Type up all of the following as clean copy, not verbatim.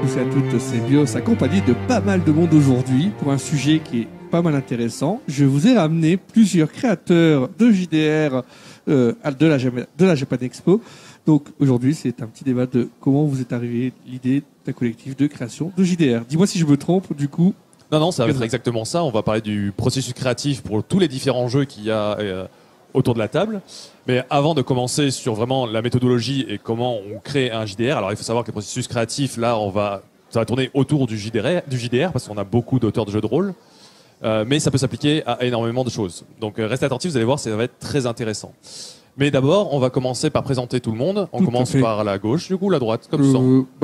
tous et à toutes, c'est Bios, accompagné de pas mal de monde aujourd'hui pour un sujet qui est pas mal intéressant. Je vous ai ramené plusieurs créateurs de JDR de la Japan Expo. Donc aujourd'hui, c'est un petit débat de comment vous est arrivé l'idée d'un collectif de création de JDR. Dis-moi si je me trompe, du coup. Non, ça va être exactement ça. On va parler du processus créatif pour tous les différents jeux qu'il y a autour de la table. Mais avant de commencer sur vraiment la méthodologie et comment on crée un JDR, alors il faut savoir que le processus créatif, là, ça va tourner autour du JDR parce qu'on a beaucoup d'auteurs de jeux de rôle. Mais ça peut s'appliquer à énormément de choses. Donc restez attentifs, vous allez voir, ça va être très intéressant. Mais d'abord, on va commencer par présenter tout le monde. On commence par la gauche, du coup, la droite, comme ça.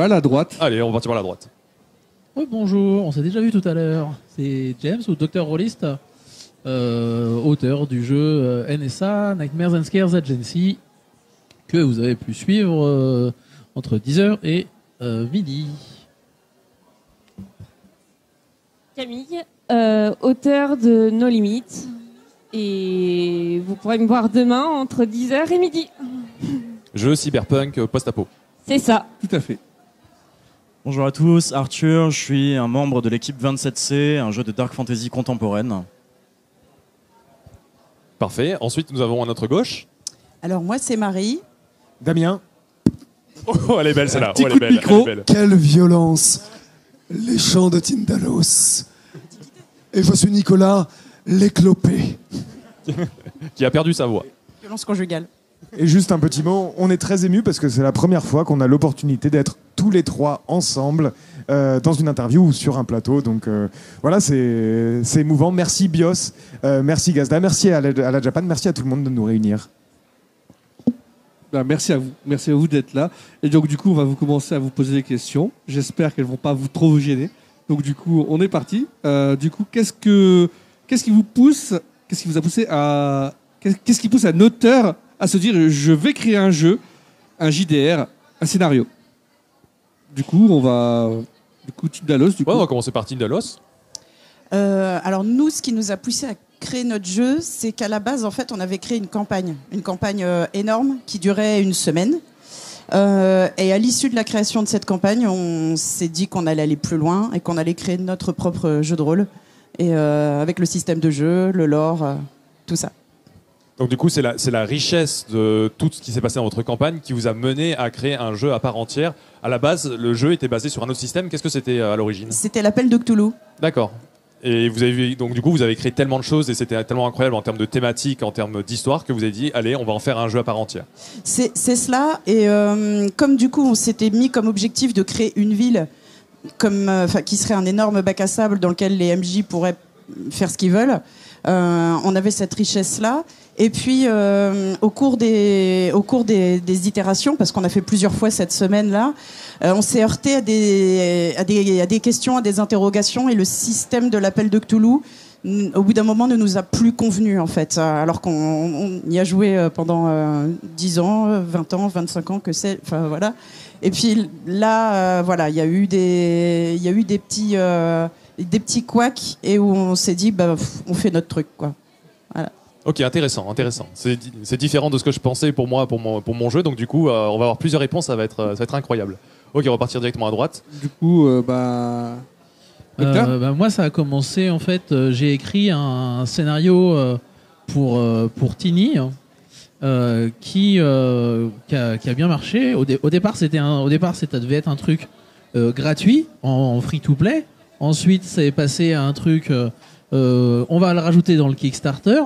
La droite. Allez, on va partir par la droite. Bonjour, on s'est déjà vu tout à l'heure. C'est James, ou Dr. Rollist, auteur du jeu NSA, Nightmares and Scares Agency, que vous avez pu suivre entre 10h et midi. Camille, auteur de No Limit. Et vous pourrez me voir demain entre 10h et midi. Jeu cyberpunk post-apo. C'est ça. Tout à fait. Bonjour à tous, Arthur, je suis un membre de l'équipe 27C, un jeu de dark fantasy contemporaine. Parfait. Ensuite, nous avons à notre gauche. Alors moi, c'est Marie. Damien. Oh, elle est belle celle-là. Petit Oh, coup de micro. elle est belle. Quelle violence. Les chants de Tindalos. Et je suis Nicolas, l'éclopé. Qui a perdu sa voix. Violence conjugale. Et juste un petit mot, on est très émus parce que c'est la première fois qu'on a l'opportunité d'être tous les trois ensemble dans une interview ou sur un plateau. Donc voilà, c'est émouvant. Merci Bios, merci Gazda, merci à la Japan, merci à tout le monde de nous réunir. Merci à vous d'être là. Et donc du coup, on va commencer à vous poser des questions. J'espère qu'elles vont pas trop vous gêner. Donc du coup, on est parti. Du coup, qu'est-ce qui vous pousse, qu'est-ce qui vous a poussé à, qu'est-ce qui pousse un auteur à se dire je vais créer un jeu, un JDR, un scénario. Du coup, Tindalos. On va commencer par Tindalos. Alors nous, ce qui nous a poussé à créer notre jeu, c'est qu'à la base, en fait, on avait créé une campagne énorme qui durait une semaine. Et à l'issue de la création de cette campagne, on s'est dit qu'on allait aller plus loin et qu'on allait créer notre propre jeu de rôle. Et avec le système de jeu, le lore, tout ça. Donc du coup, c'est la richesse de tout ce qui s'est passé dans votre campagne qui vous a mené à créer un jeu à part entière. À la base, le jeu était basé sur un autre système. Qu'est-ce que c'était à l'origine ? C'était l'appel de Cthulhu. D'accord. Et vous avez créé tellement de choses et c'était tellement incroyable en termes de thématique, en termes d'histoire, que vous avez dit, allez, on va en faire un jeu à part entière. C'est cela. Et comme du coup, on s'était mis comme objectif de créer une ville qui serait un énorme bac à sable dans lequel les MJ pourraient faire ce qu'ils veulent, on avait cette richesse-là. Et puis, au cours des itérations, parce qu'on a fait plusieurs fois cette semaine-là, on s'est heurté à des questions, à des interrogations, et le système de l'appel de Cthulhu, au bout d'un moment, ne nous a plus convenu, en fait. Alors qu'on y a joué pendant 10 ans, 20 ans, 25 ans, enfin voilà. Et puis là, voilà, il y a eu des petits couacs, et où on s'est dit, on fait notre truc, quoi. Voilà. Ok, intéressant. C'est différent de ce que je pensais pour mon jeu. Donc du coup, on va avoir plusieurs réponses. Ça va être incroyable. Ok, on va partir directement à droite. Du coup, moi, ça a commencé en fait. J'ai écrit un scénario pour Tiny qui a bien marché. Au départ, ça devait être un truc gratuit en free-to-play. Ensuite, c'est passé à un truc. On va le rajouter dans le Kickstarter.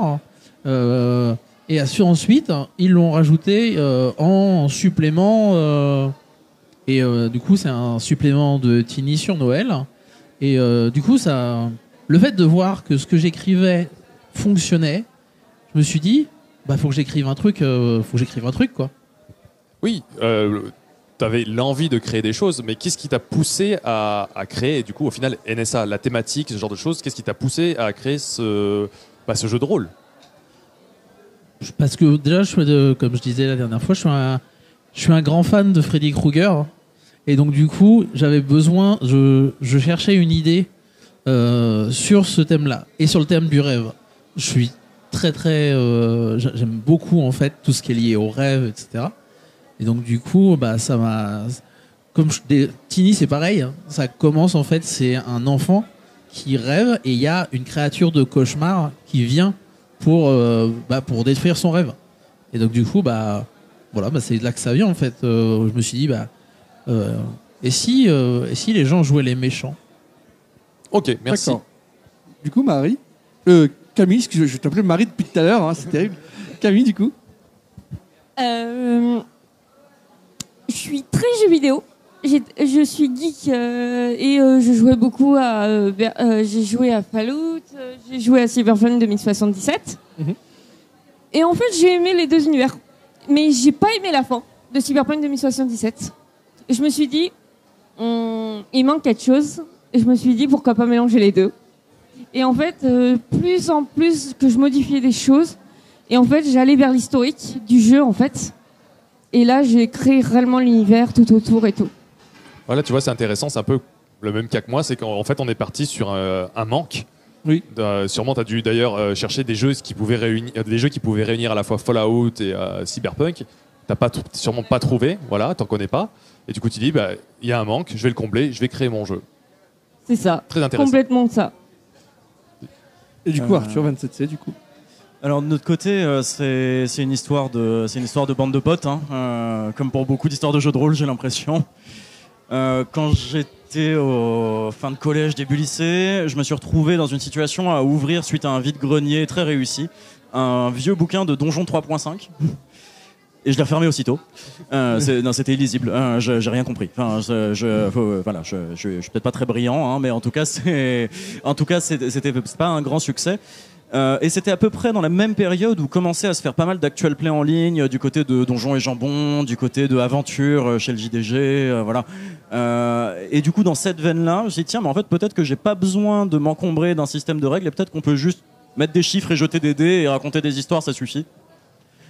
Et ensuite, ils l'ont rajouté en supplément. Du coup, c'est un supplément de Tiny sur Noël. Et du coup, le fait de voir que ce que j'écrivais fonctionnait, je me suis dit, faut que j'écrive un truc, quoi. Oui, tu avais l'envie de créer des choses, mais qu'est-ce qui t'a poussé à créer, du coup, au final, NSA, la thématique, ce genre de choses, qu'est-ce qui t'a poussé à créer ce jeu de rôle ? Parce que déjà, comme je disais la dernière fois, je suis un grand fan de Freddy Krueger. Et donc du coup, j'avais besoin, je cherchais une idée sur ce thème-là et sur le thème du rêve. Je suis j'aime beaucoup en fait tout ce qui est lié au rêve, etc. Et donc du coup, ça m'a Tiny, c'est pareil. Hein. Ça commence en fait, c'est un enfant qui rêve et il y a une créature de cauchemar qui vient pour détruire son rêve. Et donc du coup, c'est de là que ça vient en fait. Je me suis dit, et si les gens jouaient les méchants? Ok, merci. D'accord. Du coup, Camille, excuse-moi, je t'appelais Marie depuis tout à l'heure, hein, c'est terrible. Camille, du coup. Je suis très jeu vidéo. Je suis geek et je jouais beaucoup j'ai joué à Fallout, j'ai joué à Cyberpunk 2077. Mhm. Et en fait, j'ai aimé les deux univers. Mais j'ai pas aimé la fin de Cyberpunk 2077. Et je me suis dit, il manque quelque chose. Et je me suis dit, pourquoi pas mélanger les deux. Et en fait, plus en plus que je modifiais des choses, et en fait, j'allais vers l'historique du jeu, en fait. Et là, j'ai créé réellement l'univers tout autour et tout. Voilà, tu vois, c'est intéressant, c'est un peu le même cas que moi, c'est qu'en fait, on est parti sur un manque. Oui. Sûrement, tu as dû d'ailleurs chercher des jeux qui pouvaient réunir à la fois Fallout et Cyberpunk. T'as sûrement pas trouvé, voilà, t'en connais pas. Et du coup, tu dis, il y a un manque, je vais le combler, je vais créer mon jeu. C'est ça. Très intéressant. Complètement ça. Et du coup, Arthur 27C, du coup. Alors de notre côté, c'est une histoire de bande de potes, hein, comme pour beaucoup d'histoires de jeux de rôle, j'ai l'impression. Quand j'étais au fin de collège, début lycée, je me suis retrouvé dans une situation à ouvrir, suite à un vide-grenier très réussi, un vieux bouquin de Donjon 3.5. Et je l'ai refermé aussitôt. C'était illisible. J'ai rien compris. Enfin, je suis peut-être pas très brillant, hein, mais en tout cas, c'était pas un grand succès. Et c'était à peu près dans la même période où commençait à se faire pas mal d'actual play en ligne du côté de Donjons et Jambon, du côté de Aventure chez le JDG, voilà. Et du coup, dans cette veine-là, j'ai dit tiens, mais en fait, peut-être que j'ai pas besoin de m'encombrer d'un système de règles et peut-être qu'on peut juste mettre des chiffres et jeter des dés et raconter des histoires, ça suffit.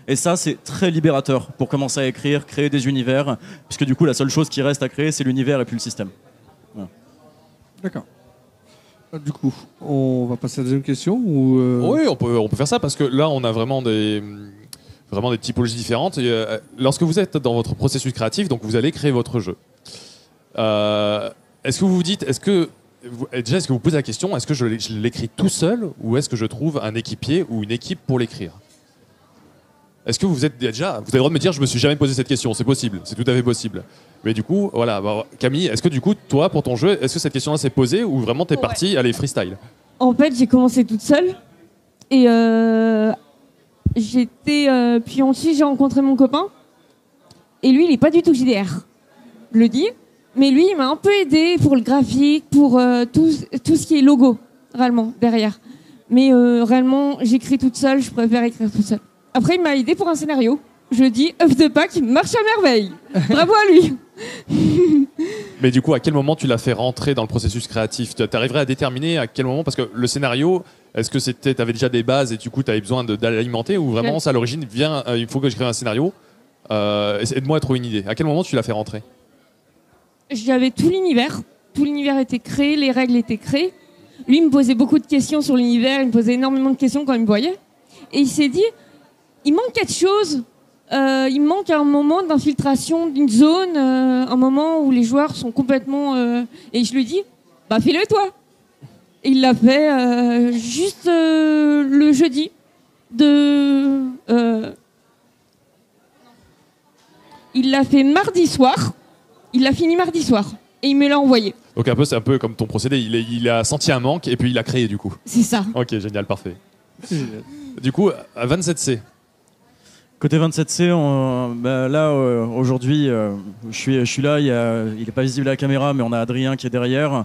Et ça, c'est très libérateur pour commencer à écrire, créer des univers, puisque du coup, la seule chose qui reste à créer, c'est l'univers et plus le système. Voilà. D'accord. Du coup, on va passer à la deuxième question ou Oui, on peut faire ça parce que là, on a vraiment des typologies différentes. Et, lorsque vous êtes dans votre processus créatif, donc vous allez créer votre jeu. Est-ce que vous vous dites, est-ce que vous posez la question, est-ce que je l'écris tout seul ou est-ce que je trouve un équipier ou une équipe pour l'écrire? Est-ce que vous avez le droit de me dire, je me suis jamais posé cette question, c'est possible, c'est tout à fait possible. Mais du coup, voilà, Camille, est-ce que du coup, toi, pour ton jeu, est-ce que cette question-là s'est posée ou vraiment t'es parti, allez, freestyle? En fait, j'ai commencé toute seule. Et puis ensuite, j'ai rencontré mon copain. Et lui, il est pas du tout JDR. Je le dis. Mais lui, il m'a un peu aidé pour le graphique, pour tout ce qui est logo, réellement, derrière. Mais réellement, j'écris toute seule, je préfère écrire toute seule. Après, il m'a aidé pour un scénario. Je dis, œuf de Pâques marche à merveille. Bravo à lui. Mais du coup, à quel moment tu l'as fait rentrer dans le processus créatif? Tu arriverais à déterminer à quel moment? Parce que le scénario, est-ce que tu avais déjà des bases et du coup, tu avais besoin d'alimenter? Ou vraiment, ça à l'origine, il faut que j'écrive un scénario, aide-moi à trouver une idée. À quel moment tu l'as fait rentrer? J'avais tout l'univers. Tout l'univers était créé, les règles étaient créées. Lui, il me posait beaucoup de questions sur l'univers. Il me posait énormément de questions quand il me voyait. Et il s'est dit, il manque quelque chose. Il manque un moment d'infiltration d'une zone, un moment où les joueurs sont complètement... Et je lui dis, fais-le toi. Et il l'a fait juste le jeudi. Il l'a fait mardi soir. Il l'a fini mardi soir. Et il me l'a envoyé. Donc c'est un peu comme ton procédé. Il a senti un manque et puis il l'a créé du coup. C'est ça. Ok, génial, parfait. Du coup, à 27C. Côté 27C, aujourd'hui, je suis là, il n'est pas visible à la caméra, mais on a Adrien qui est derrière.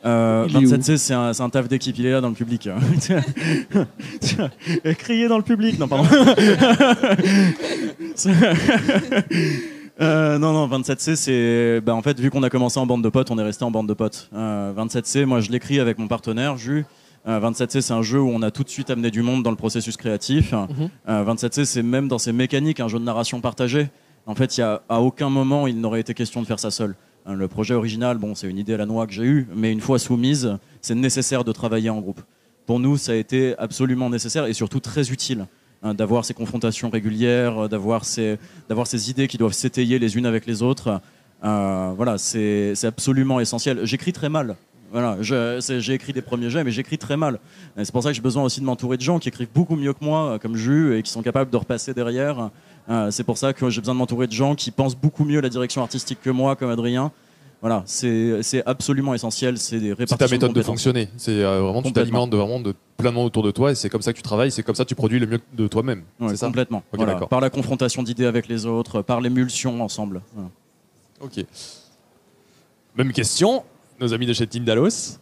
27C, c'est un taf d'équipe, il est là dans le public. Crier dans le public, non pardon. Non, 27C, c'est... en fait, vu qu'on a commencé en bande de potes, on est resté en bande de potes. 27C, moi je l'écris avec mon partenaire, Jus. 27C, c'est un jeu où on a tout de suite amené du monde dans le processus créatif. 27C, c'est même dans ses mécaniques un jeu de narration partagée. En fait, à aucun moment, il n'aurait été question de faire ça seul. Le projet original, c'est une idée à la noix que j'ai eue, mais une fois soumise, c'est nécessaire de travailler en groupe. Pour nous, ça a été absolument nécessaire et surtout très utile d'avoir ces confrontations régulières, d'avoir ces idées qui doivent s'étayer les unes avec les autres. Voilà, c'est absolument essentiel. J'écris très mal. Voilà, j'ai écrit des premiers jets, mais j'écris très mal. Et c'est pour ça que j'ai besoin aussi de m'entourer de gens qui écrivent beaucoup mieux que moi, comme Jus, et qui sont capables de repasser derrière. C'est pour ça que j'ai besoin de m'entourer de gens qui pensent beaucoup mieux la direction artistique que moi, comme Adrien. Voilà, c'est absolument essentiel. C'est des répartitions. C'est ta méthode de compétences. fonctionner. C'est vraiment tu t'alimentes de plein de monde autour de toi, et c'est comme ça que tu travailles, c'est comme ça que tu produis le mieux de toi-même. Ouais, c'est ça. complètement. Ok, Voilà, d'accord. par la confrontation d'idées avec les autres, par l'émulsion ensemble. Voilà. Ok. Même question, nos amis de chez Tindalos.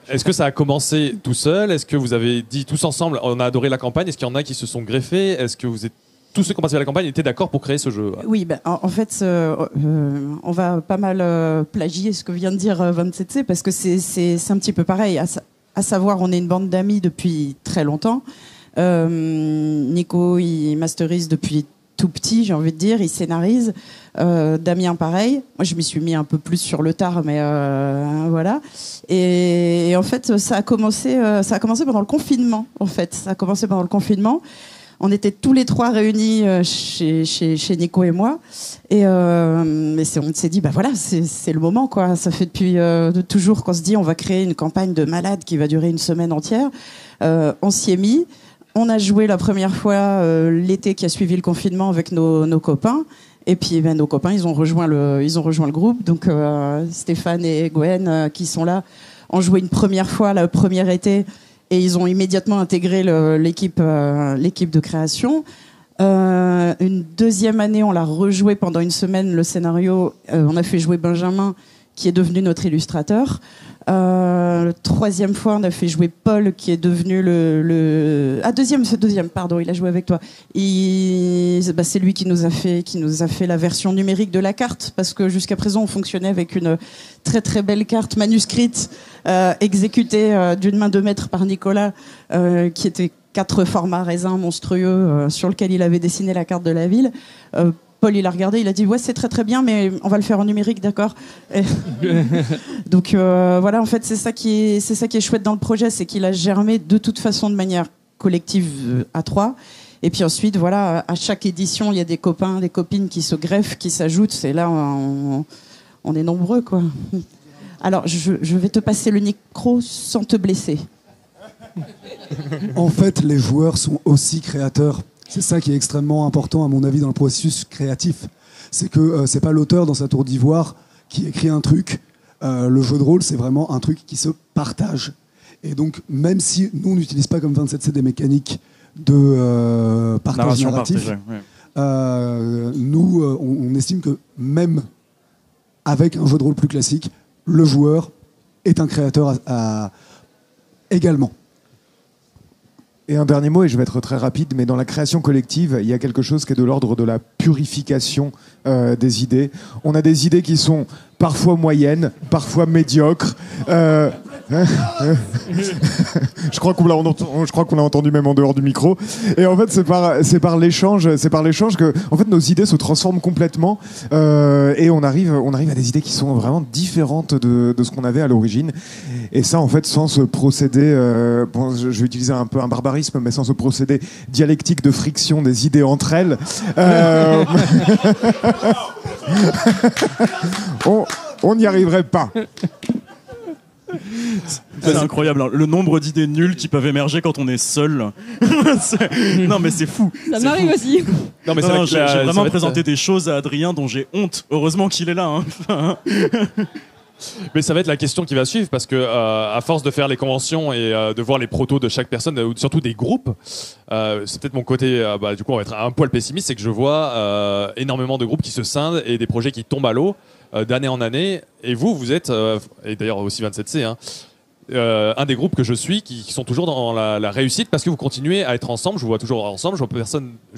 Est-ce que ça a commencé tout seul? Est-ce que vous avez dit tous ensemble, on a adoré la campagne? Est-ce qu'il y en a qui se sont greffés? Est-ce que vous êtes tous ceux qui ont participé à la campagne étaient d'accord pour créer ce jeu? Oui, en fait, on va pas mal plagier ce que vient de dire 27C parce que c'est un petit peu pareil. À savoir, on est une bande d'amis depuis très longtemps. Nico, il masterise depuis tout petit, j'ai envie de dire, il scénarise. Damien, pareil. Moi, je m'y suis mis un peu plus sur le tard, mais voilà. Et en fait, ça a commencé pendant le confinement. En fait, ça a commencé pendant le confinement. On était tous les trois réunis chez Nico et moi, et on s'est dit, bah voilà, c'est le moment, quoi. Ça fait depuis toujours qu'on se dit, on va créer une campagne de malade qui va durer une semaine entière. On s'y est mis. On a joué la première fois l'été qui a suivi le confinement avec nos copains. Et puis nos copains, ils ont rejoint le groupe. Donc Stéphane et Gwen qui sont là ont joué une première fois le premier été et ils ont immédiatement intégré l'équipe de création. Une deuxième année, on l'a rejoué pendant une semaine le scénario. On a fait jouer Benjamin qui est devenu notre illustrateur. Troisième fois, on a fait jouer Paul, qui est devenu deuxième, pardon, il a joué avec toi. C'est lui qui nous a fait la version numérique de la carte, parce que jusqu'à présent, on fonctionnait avec une très très belle carte manuscrite, exécutée d'une main de maître par Nicolas, qui était 4 formats raisins monstrueux, sur lequel il avait dessiné la carte de la ville. Paul, il a regardé, il a dit ouais, c'est très très bien, mais on va le faire en numérique, d'accord. Donc voilà, en fait, c'est ça qui est chouette dans le projet, c'est qu'il a germé de toute façon de manière collective à 3. Et puis ensuite, voilà, à chaque édition, il y a des copains, des copines qui se greffent, qui s'ajoutent. C'est là, on est nombreux, quoi. Alors, je vais te passer le micro sans te blesser. En fait, les joueurs sont aussi créateurs. C'est ça qui est extrêmement important, à mon avis, dans le processus créatif. C'est que c'est pas l'auteur dans sa tour d'ivoire qui écrit un truc. Le jeu de rôle, c'est vraiment un truc qui se partage. Et donc, même si nous, on n'utilise pas comme 27C des mécaniques de partage narratif, nous, on estime que même avec un jeu de rôle plus classique, le joueur est un créateur également. Et un dernier mot, et je vais être très rapide, mais dans la création collective, il y a quelque chose qui est de l'ordre de la purification des idées. On a des idées qui sont parfois moyennes, parfois médiocres. Je crois qu'on l'a entendu même en dehors du micro. Et en fait, c'est par l'échange que, en fait, nos idées se transforment complètement et on arrive à des idées qui sont vraiment différentes de ce qu'on avait à l'origine. Et ça, en fait, sans ce procédé, je vais utiliser un peu un barbarisme, mais sans ce procédé dialectique de friction des idées entre elles. On n'y arriverait pas. C'est incroyable, hein, le nombre d'idées nulles qui peuvent émerger quand on est seul. Non, mais c'est fou. Ça m'arrive aussi. Non, mais J'ai vraiment présenté des choses à Adrien dont j'ai honte. Heureusement qu'il est là. Hein. Mais ça va être la question qui va suivre parce que à force de faire les conventions et de voir les protos de chaque personne, ou surtout des groupes, c'est peut-être mon côté, du coup on va être un poil pessimiste, c'est que je vois énormément de groupes qui se scindent et des projets qui tombent à l'eau d'année en année. Et vous êtes, et d'ailleurs aussi 27C, hein, un des groupes que je suis qui sont toujours dans la réussite parce que vous continuez à être ensemble. Je vous vois toujours ensemble. Je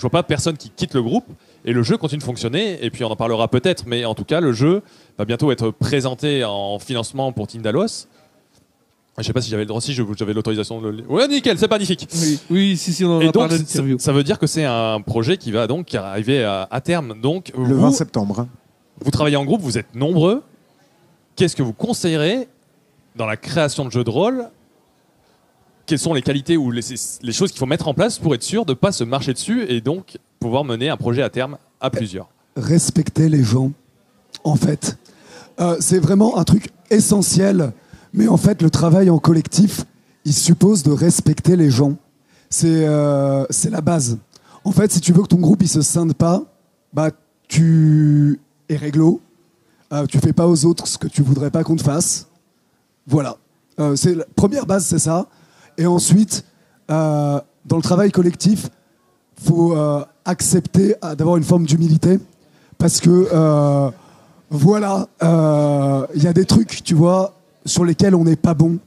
vois pas personne qui quitte le groupe et le jeu continue de fonctionner. Et puis on en parlera peut-être, mais en tout cas le jeu va bientôt être présenté en financement pour Tindalos. Je sais pas si j'avais le droit, si j'avais l'autorisation de le... Ouais, nickel, c'est magnifique. Oui, si, on en a parlé d'interview. Ça veut dire que c'est un projet qui va donc arriver à terme. Donc le 20 septembre. Vous travaillez en groupe, vous êtes nombreux. Qu'est-ce que vous conseillerez dans la création de jeux de rôle? Quelles sont les qualités ou les choses qu'il faut mettre en place pour être sûr de ne pas se marcher dessus et donc pouvoir mener un projet à terme à plusieurs? Respecter les gens. en fait. C'est vraiment un truc essentiel. Mais en fait, le travail en collectif, il suppose de respecter les gens. C'est la base. En fait, si tu veux que ton groupe il se scinde pas, bah tu es réglo. Tu fais pas aux autres ce que tu voudrais pas qu'on te fasse. Voilà. C'est la première base, c'est ça. Et ensuite, dans le travail collectif, faut accepter d'avoir une forme d'humilité, parce que voilà, il y a des trucs, tu vois, sur lesquels on n'est pas bon.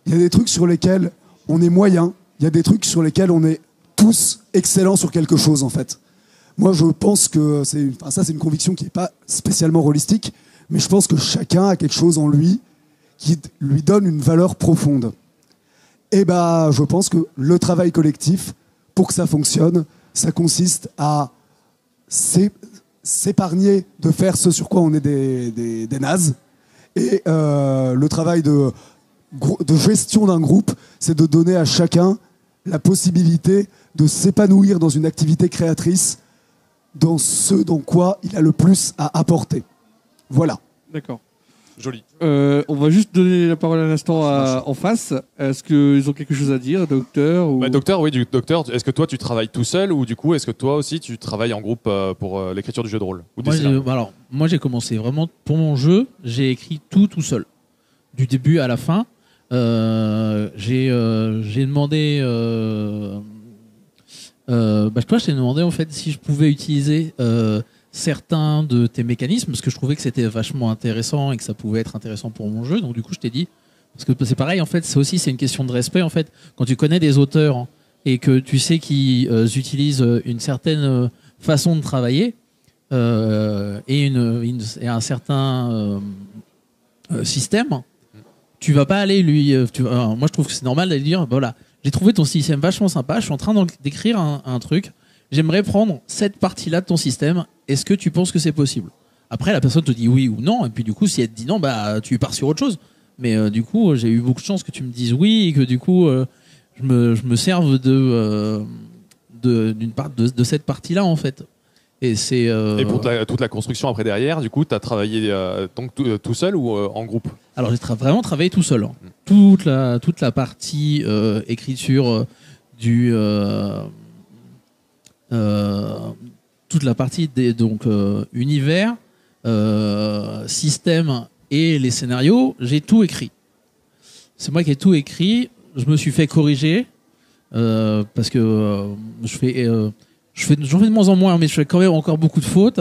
Il y a des trucs sur lesquels on est moyen. Il y a des trucs sur lesquels on est tous excellents sur quelque chose, en fait. Moi, je pense que ça, c'est une conviction qui n'est pas spécialement holistique, mais je pense que chacun a quelque chose en lui qui lui donne une valeur profonde. Et bah, je pense que le travail collectif, pour que ça fonctionne, ça consiste à s'épargner de faire ce sur quoi on est des nazes. Et le travail de gestion d'un groupe, c'est de donner à chacun la possibilité de s'épanouir dans une activité créatrice, dans ce dans quoi il a le plus à apporter. Voilà. D'accord. Joli. On va juste donner la parole un instant en face. Est-ce qu'ils ont quelque chose à dire, docteur ou... Docteur, oui, docteur. Est-ce que toi, tu travailles tout seul ou du coup, est-ce que toi aussi, tu travailles en groupe pour l'écriture du jeu de rôle ou moi, j'ai commencé vraiment pour mon jeu. J'ai écrit tout seul, du début à la fin. J'ai demandé. Toi, je t'ai demandé en fait si je pouvais utiliser certains de tes mécanismes, parce que je trouvais que c'était vachement intéressant et que ça pouvait être intéressant pour mon jeu. Donc du coup, je t'ai dit, parce que c'est pareil en fait, c'est une question de respect en fait. Quand tu connais des auteurs et que tu sais qu'ils utilisent une certaine façon de travailler et un certain système, tu vas pas aller lui. Moi, je trouve que c'est normal d'aller dire, voilà, j'ai trouvé ton système vachement sympa. Je suis en train d'écrire un truc. J'aimerais prendre cette partie-là de ton système. Est-ce que tu penses que c'est possible? Après, la personne te dit oui ou non. Et puis, du coup, si elle te dit non, bah, tu pars sur autre chose. Mais du coup, j'ai eu beaucoup de chance que tu me dises oui et que du coup, je me serve d'une part de cette partie-là, en fait. Et c'est. Et pour toute la construction après derrière, du coup, tu as travaillé donc tout seul ou en groupe? Alors, j'ai vraiment travaillé tout seul. Toute la partie écriture toute la partie des univers, système et les scénarios, j'ai tout écrit. C'est moi qui ai tout écrit. Je me suis fait corriger parce que j'en fais de moins en moins, mais je fais quand même encore beaucoup de fautes.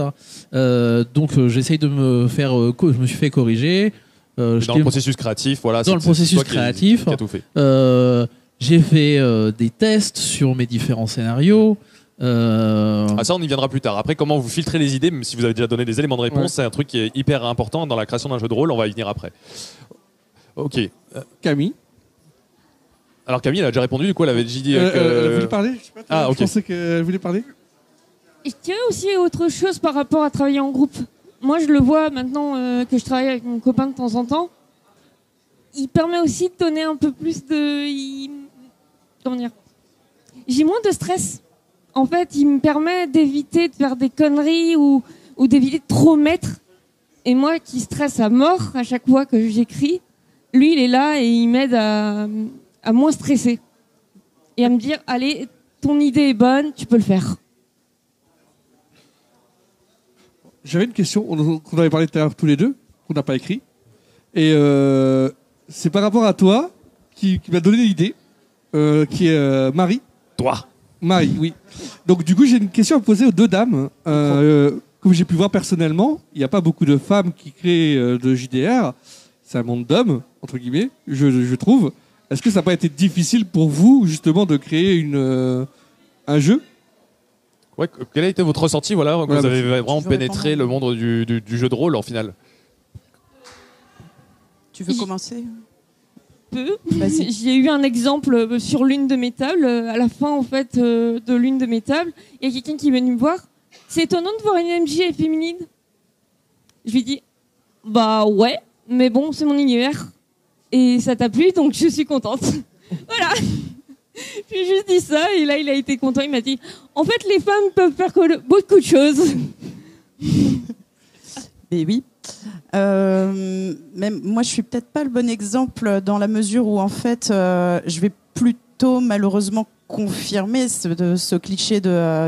Donc j'essaye de me faire. Je me suis fait corriger. Dans le processus créatif, voilà. Dans le processus créatif, qui a tout fait. J'ai fait des tests sur mes différents scénarios. Ça, on y viendra plus tard. Après, comment vous filtrez les idées, même si vous avez déjà donné des éléments de réponse, c'est un truc qui est hyper important dans la création d'un jeu de rôle. On va y venir après. Ok. Camille. Alors Camille, elle a déjà répondu. Du coup, elle avait dit elle voulait parler. Je sais pas, ok. Je pensais qu'elle voulait parler. Je dirais aussi autre chose par rapport à travailler en groupe. Moi, je le vois maintenant que je travaille avec mon copain de temps en temps. Il permet aussi de donner un peu plus de... Comment dire? J'ai moins de stress. En fait, il me permet d'éviter de faire des conneries ou d'éviter de trop mettre. Et moi, qui stresse à mort à chaque fois que j'écris, lui, il est là et il m'aide à moins stresser. Et à me dire, allez, ton idée est bonne, tu peux le faire. J'avais une question qu'on avait parlé tout à l'heure tous les deux, qu'on n'a pas écrit. Et c'est par rapport à toi qui m'a donné l'idée, qui est Marie. Toi. Marie, oui. Donc du coup, j'ai une question à poser aux deux dames. Comme j'ai pu voir personnellement, il n'y a pas beaucoup de femmes qui créent de JDR. C'est un monde d'hommes, entre guillemets, je trouve. Est-ce que ça n'a pas été difficile pour vous, justement, de créer un jeu? Ouais, quel a été votre ressenti, vous avez vraiment pénétré le monde du jeu de rôle, en final? Tu veux commencer? J'ai eu un exemple sur l'une de mes tables. À la fin, en fait, de l'une de mes tables, il y a quelqu'un qui est venu me voir. C'est étonnant de voir une MJ féminine. Je lui dis, bah ouais, mais bon, c'est mon univers. Et ça t'a plu, donc je suis contente. Voilà. J'ai juste dit ça, et là, il a été content. Il m'a dit, en fait, les femmes peuvent faire beaucoup de choses. Et oui. Même moi, je suis peut-être pas le bon exemple dans la mesure où en fait, je vais plutôt malheureusement confirmer ce cliché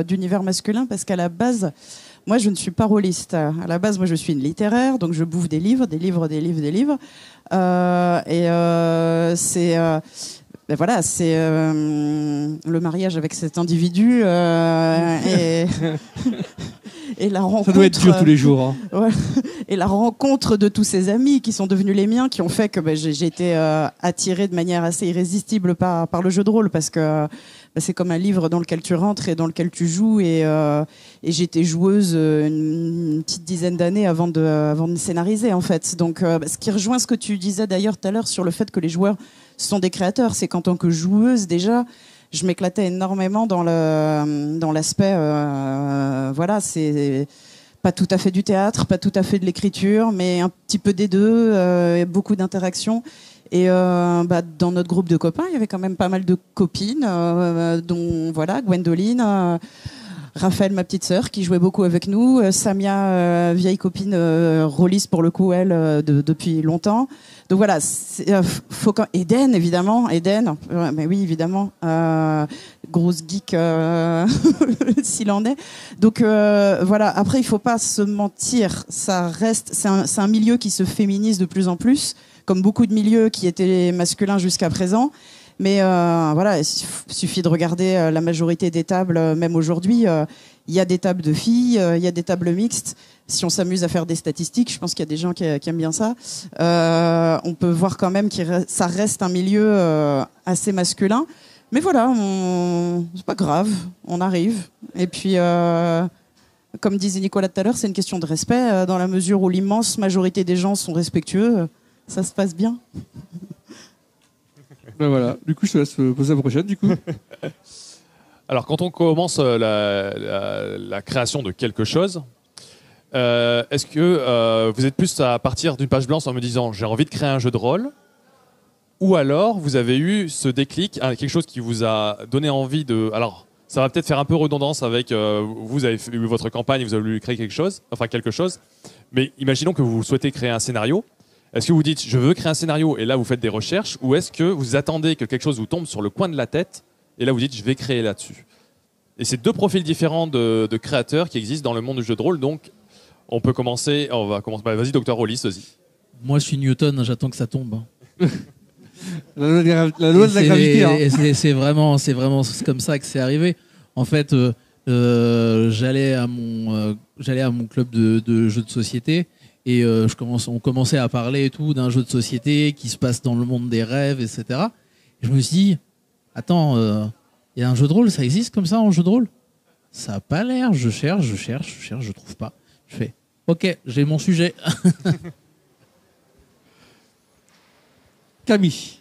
d'univers masculin parce qu'à la base, moi, je ne suis pas rôliste. À la base, moi, je suis une littéraire, donc je bouffe des livres. Ben voilà, c'est le mariage avec cet individu et la rencontre. Ça doit être dur tous les jours. Hein. Ouais, et la rencontre de tous ces amis qui sont devenus les miens, qui ont fait que j'ai été attirée de manière assez irrésistible par le jeu de rôle, parce que c'est comme un livre dans lequel tu rentres et dans lequel tu joues. Et j'étais joueuse une petite dizaine d'années avant de scénariser, en fait. Donc, ce qui rejoint ce que tu disais d'ailleurs tout à l'heure sur le fait que les joueurs sont des créateurs, c'est qu'en tant que joueuse, déjà, je m'éclatais énormément dans l'aspect, voilà, c'est pas tout à fait du théâtre, pas tout à fait de l'écriture, mais un petit peu des deux, beaucoup d'interactions. Et dans notre groupe de copains, il y avait quand même pas mal de copines, dont voilà, Gwendoline, Raphaël, ma petite sœur, qui jouait beaucoup avec nous, Samia, vieille copine rôliste pour le coup, elle, depuis longtemps. Donc voilà, faut quand... Eden, évidemment, mais oui, évidemment, grosse geek s'il en est. Donc voilà, après, il faut pas se mentir, ça reste, c'est un milieu qui se féminise de plus en plus, comme beaucoup de milieux qui étaient masculins jusqu'à présent. Mais voilà, il suffit de regarder la majorité des tables, même aujourd'hui. Il y a des tables de filles, il y a des tables mixtes. Si on s'amuse à faire des statistiques, je pense qu'il y a des gens qui aiment bien ça. On peut voir quand même que ça reste un milieu assez masculin. Mais voilà, c'est pas grave, on arrive. Et puis, comme disait Nicolas tout à l'heure, c'est une question de respect. Dans la mesure où l'immense majorité des gens sont respectueux, ça se passe bien. Ben voilà, du coup, je te laisse poser la prochaine, du coup. Alors, quand on commence la création de quelque chose, est-ce que vous êtes plus à partir d'une page blanche en me disant j'ai envie de créer un jeu de rôle, ou alors vous avez eu ce déclic, quelque chose qui vous a donné envie de... Alors, ça va peut-être faire un peu redondance avec vous avez eu votre campagne, vous avez voulu créer quelque chose, mais imaginons que vous souhaitez créer un scénario. Est-ce que vous dites je veux créer un scénario et là vous faites des recherches, ou est-ce que vous attendez que quelque chose vous tombe sur le coin de la tête et là vous dites je vais créer là-dessus? Et c'est deux profils différents de créateurs qui existent dans le monde du jeu de rôle. Donc on va commencer. Vas-y, Docteur Rollis, vas-y. Moi je suis Newton, j'attends que ça tombe. La loi de la gravité. Hein. Et c'est vraiment comme ça que c'est arrivé. En fait, j'allais à mon club de jeux de société. Et on commençait à parler et tout d'un jeu de société qui se passe dans le monde des rêves, etc. Et je me suis dit, attends, il y a un jeu de rôle, ça existe comme ça en jeu de rôle? Ça n'a pas l'air, je cherche, je trouve pas. Je fais, ok, j'ai mon sujet. Camille.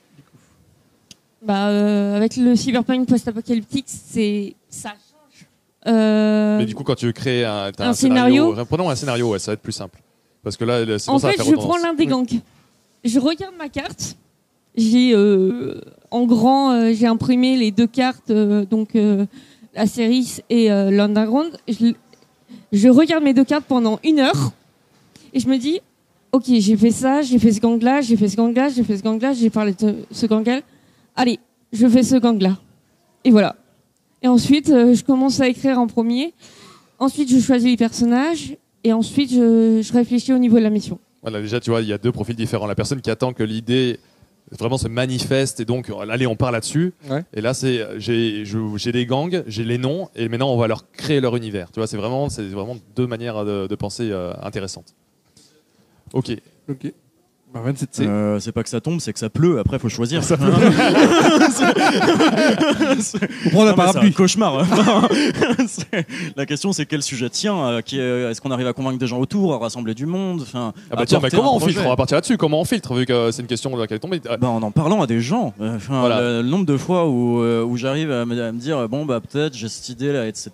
Avec le cyberpunk post-apocalyptique, ça change. Mais du coup, quand tu veux créer un scénario, prenons un scénario, ouais, ça va être plus simple. Parce que là, en fait, je prends l'un des gangs. Je regarde ma carte. J'ai en grand, j'ai imprimé les deux cartes, la Ceris et l'Underground. Je regarde mes deux cartes pendant 1 heure et je me dis, ok, j'ai fait ça, j'ai fait ce gang-là, j'ai fait ce gang-là, j'ai fait ce gang-là, j'ai parlé de ce gang-là. Allez, je fais ce gang-là. Et voilà. Et ensuite, je commence à écrire en premier. Ensuite, je choisis les personnages. Et ensuite, je réfléchis au niveau de la mission. Voilà, déjà, tu vois, il y a deux profils différents. La personne qui attend que l'idée vraiment se manifeste et donc, allez, on part là-dessus. Ouais. Et là, j'ai des gangs, j'ai les noms, et maintenant, on va leur créer leur univers. Tu vois, c'est vraiment deux manières de penser intéressantes. Ok. C'est pas que ça tombe, c'est que ça pleut. Après, faut choisir. Ça pleut. On prend la parapluie. C'est un cauchemar. La question, c'est quel sujet tient. Est-ce qu'on arrive à convaincre des gens autour, à rassembler du monde? Comment on filtre? On va partir là-dessus. Comment on filtre, vu que c'est une question dans laquelle est tombée? En parlant à des gens. Voilà. Le nombre de fois où j'arrive à me dire peut-être j'ai cette idée là, etc.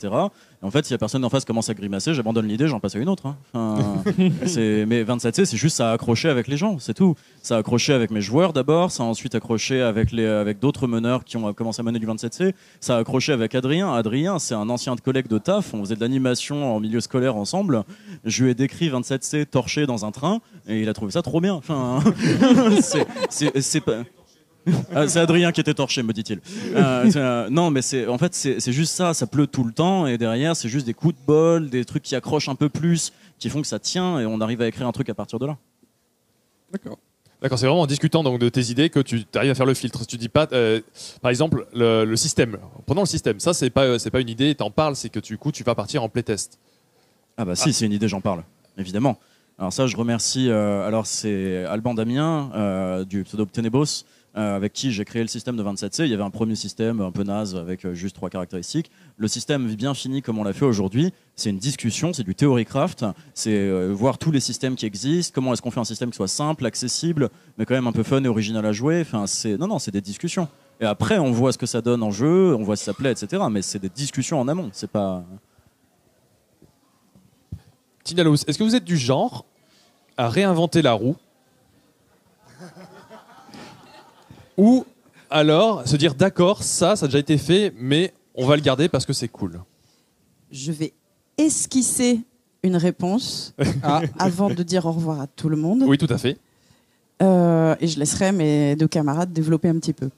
Et en fait, si la personne en face commence à grimacer, j'abandonne l'idée, j'en passe à une autre. Hein. Enfin, mais 27C, c'est juste ça a accroché avec les gens, c'est tout. Ça a accroché avec mes joueurs d'abord, ça a ensuite accroché avec d'autres meneurs qui ont commencé à mener du 27C. Ça a accroché avec Adrien. Adrien, c'est un ancien collègue de taf, on faisait de l'animation en milieu scolaire ensemble. Je lui ai décrit 27C torché dans un train et il a trouvé ça trop bien. Enfin, c'est pas... Ah, c'est Adrien qui était torché, me dit-il. Non, mais en fait, c'est juste ça. Ça pleut tout le temps et derrière, c'est juste des coups de bol, des trucs qui accrochent un peu plus, qui font que ça tient et on arrive à écrire un truc à partir de là. D'accord. D'accord, c'est vraiment en discutant donc de tes idées que tu arrives à faire le filtre. Tu dis pas, par exemple, le système. Prenons le système. Ça, c'est pas une idée. T'en parles, c'est que du coup, tu vas partir en playtest. Ah bah si, c'est une idée, j'en parle, évidemment. Alors ça, je remercie. Alors c'est Alban Damien du pseudo Tenebos. Avec qui j'ai créé le système de 27C. Il y avait un premier système un peu naze avec juste 3 caractéristiques. Le système bien fini comme on l'a fait aujourd'hui, c'est une discussion, c'est du theorycraft, c'est voir tous les systèmes qui existent, comment est-ce qu'on fait un système qui soit simple, accessible, mais quand même un peu fun et original à jouer. Enfin, c'est des discussions. Et après, on voit ce que ça donne en jeu, on voit si ça plaît, etc. Mais c'est des discussions en amont, c'est pas... Tinalous, est-ce que vous êtes du genre à réinventer la roue ou alors se dire d'accord, ça a déjà été fait, mais on va le garder parce que c'est cool? Je vais esquisser une réponse avant de dire au revoir à tout le monde. Oui, tout à fait. Et je laisserai mes 2 camarades développer un petit peu.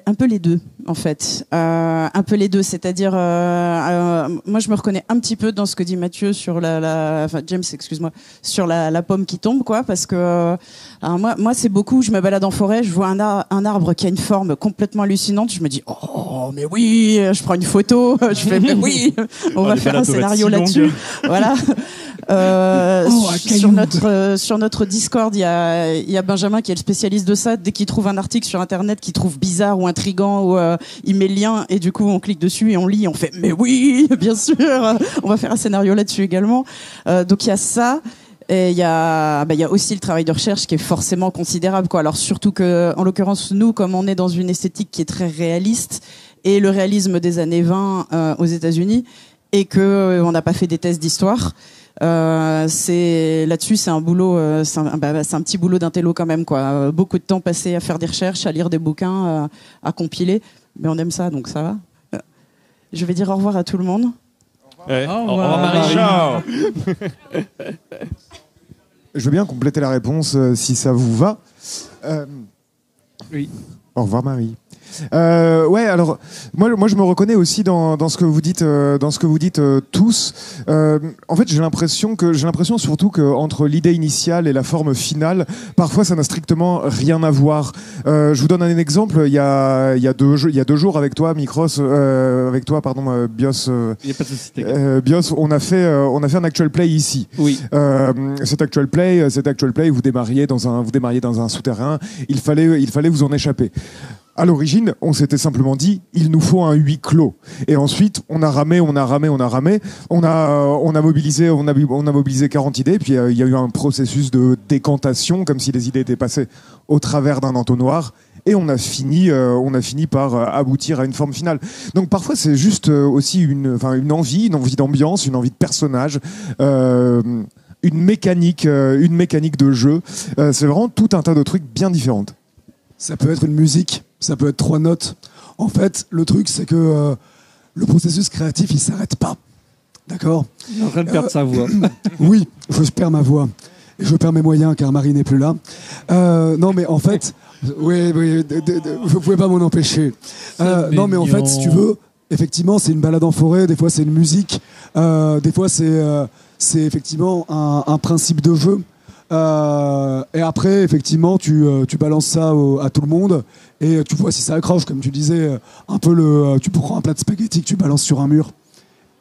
Un peu les deux, en fait. Un peu les deux, c'est-à-dire, moi, je me reconnais un petit peu dans ce que dit Mathieu sur enfin, James, excuse-moi, sur la pomme qui tombe, quoi, parce que moi, c'est beaucoup. Je me balade en forêt, je vois un arbre qui a une forme complètement hallucinante. Je me dis, oh, mais oui, je prends une photo, je fais, mais oui, on va faire un scénario là-dessus, voilà. Sur notre Discord, il y a Benjamin qui est le spécialiste de ça. Dès qu'il trouve un article sur Internet qu'il trouve bizarre ou intriguant, ou il met le lien et du coup on clique dessus et on lit, on fait mais oui, bien sûr, on va faire un scénario là-dessus également. Donc il y a ça. Et il y a aussi le travail de recherche qui est forcément considérable, quoi. Alors surtout que, en l'occurrence, nous, comme on est dans une esthétique qui est très réaliste et le réalisme des années 20 aux États-Unis, et que on n'a pas fait des tests d'histoire. Là-dessus, c'est un boulot, c'est un petit boulot d'intello quand même, quoi. Beaucoup de temps passé à faire des recherches, à lire des bouquins, à compiler, mais on aime ça, donc ça va. Je vais dire au revoir à tout le monde. Ouais. Au revoir Marie. Je veux bien compléter la réponse si ça vous va. Oui. Au revoir Marie. Ouais, alors moi je me reconnais aussi dans ce que vous dites, tous. En fait, j'ai l'impression surtout que entre l'idée initiale et la forme finale, parfois ça n'a strictement rien à voir. Je vous donne un exemple. Il y a 2 jours avec toi, Micros, Bios. Il n'y a pas de souci. Bios, on a fait un actual play ici. Oui. Cet actual play, vous démarriez dans un souterrain. Il fallait vous en échapper. À l'origine, on s'était simplement dit, il nous faut un huis clos. Et ensuite, on a ramé. On a mobilisé 40 idées. Puis il y a eu un processus de décantation, comme si les idées étaient passées au travers d'un entonnoir. Et on a fini par aboutir à une forme finale. Donc parfois, c'est juste aussi une envie d'ambiance, une envie de personnage. Une mécanique de jeu. C'est vraiment tout un tas de trucs bien différents. Ça peut être une musique, ça peut être 3 notes. En fait, le truc, c'est que le processus créatif, il s'arrête pas. D'accord ? Il est en train de perdre sa voix. Oui, je perds ma voix. Et je perds mes moyens, car Marie n'est plus là. Non, mais en fait... oui, vous pouvez pas m'en empêcher. Non, mais en fait, si tu veux, effectivement, c'est une balade en forêt, des fois, c'est une musique, des fois, c'est effectivement un principe de jeu. Et après, effectivement, tu balances ça à tout le monde et tu vois si ça accroche, comme tu disais, un peu tu prends un plat de spaghettis que tu balances sur un mur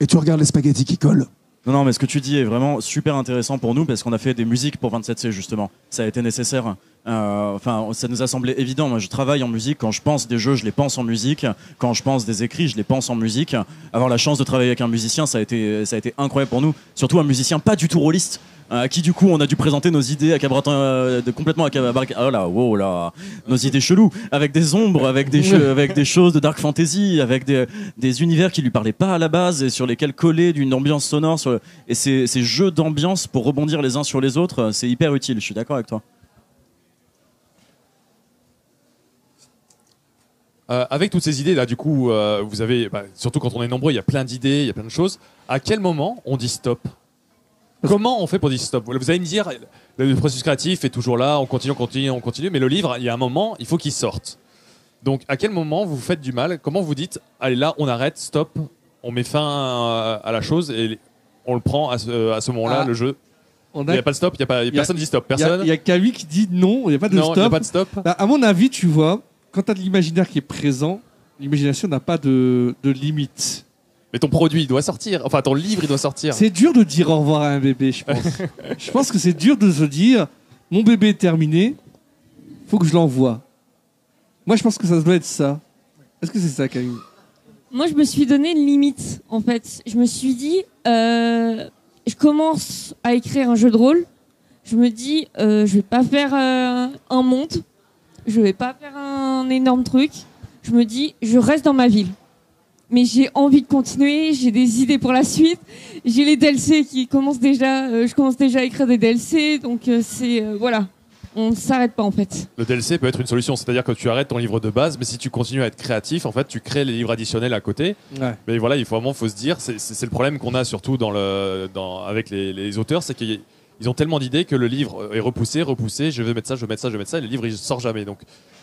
et tu regardes les spaghettis qui collent. Non, mais ce que tu dis est vraiment super intéressant pour nous parce qu'on a fait des musiques pour 27C justement. Ça a été nécessaire Enfin, ça nous a semblé évident. Moi, je travaille en musique. Quand je pense des jeux, je les pense en musique. Quand je pense des écrits, je les pense en musique. Avoir la chance de travailler avec un musicien, ça a été incroyable pour nous. Surtout un musicien pas du tout rôliste. À qui du coup on a dû présenter nos idées complètement oh là, wow là, nos idées cheloues, avec des ombres, avec des choses de dark fantasy, avec des univers qui lui parlaient pas à la base et sur lesquels coller d'une ambiance sonore. Et ces jeux d'ambiance pour rebondir les uns sur les autres, c'est hyper utile. Je suis d'accord avec toi. Avec toutes ces idées là, du coup, vous avez, surtout quand on est nombreux, il y a plein d'idées, il y a plein de choses. À quel moment on dit stop ? Comment on fait pour dire stop ? Vous allez me dire, le processus créatif est toujours là, on continue, mais le livre, il y a un moment, il faut qu'il sorte. Donc, à quel moment vous faites du mal ? Comment vous dites, allez là, on arrête, stop, on met fin à la chose et on le prend à ce moment-là, le jeu ? Il n'y a pas de stop, personne ne dit stop. Personne. Il y a Kawi qui dit non, il n'y a pas de stop. Non, il n'y a pas de stop. Bah, à mon avis, tu vois, quand tu as de l'imaginaire qui est présent, l'imagination n'a pas de limite. Mais ton produit, il doit sortir. Enfin, ton livre, il doit sortir. C'est dur de dire au revoir à un bébé, je pense. Je pense que c'est dur de se dire, mon bébé est terminé, faut que je l'envoie. Moi, je pense que ça doit être ça. Est-ce que c'est ça, Camille ? Moi, je me suis donné une limite, en fait. Je me suis dit, je commence à écrire un jeu de rôle. Je me dis, je vais pas faire un monde. Je vais pas faire un énorme truc. Je me dis, je reste dans ma ville. Mais j'ai envie de continuer, j'ai des idées pour la suite. J'ai les DLC qui commencent déjà, je commence déjà à écrire des DLC, donc voilà, on ne s'arrête pas en fait. Le DLC peut être une solution, c'est-à-dire que tu arrêtes ton livre de base, mais si tu continues à être créatif, en fait, tu crées les livres additionnels à côté. Ouais. Mais voilà, il faut se dire, c'est le problème qu'on a surtout avec les auteurs, c'est qu'ils ont tellement d'idées que le livre est repoussé, je vais mettre ça, et le livre il sort jamais. Donc,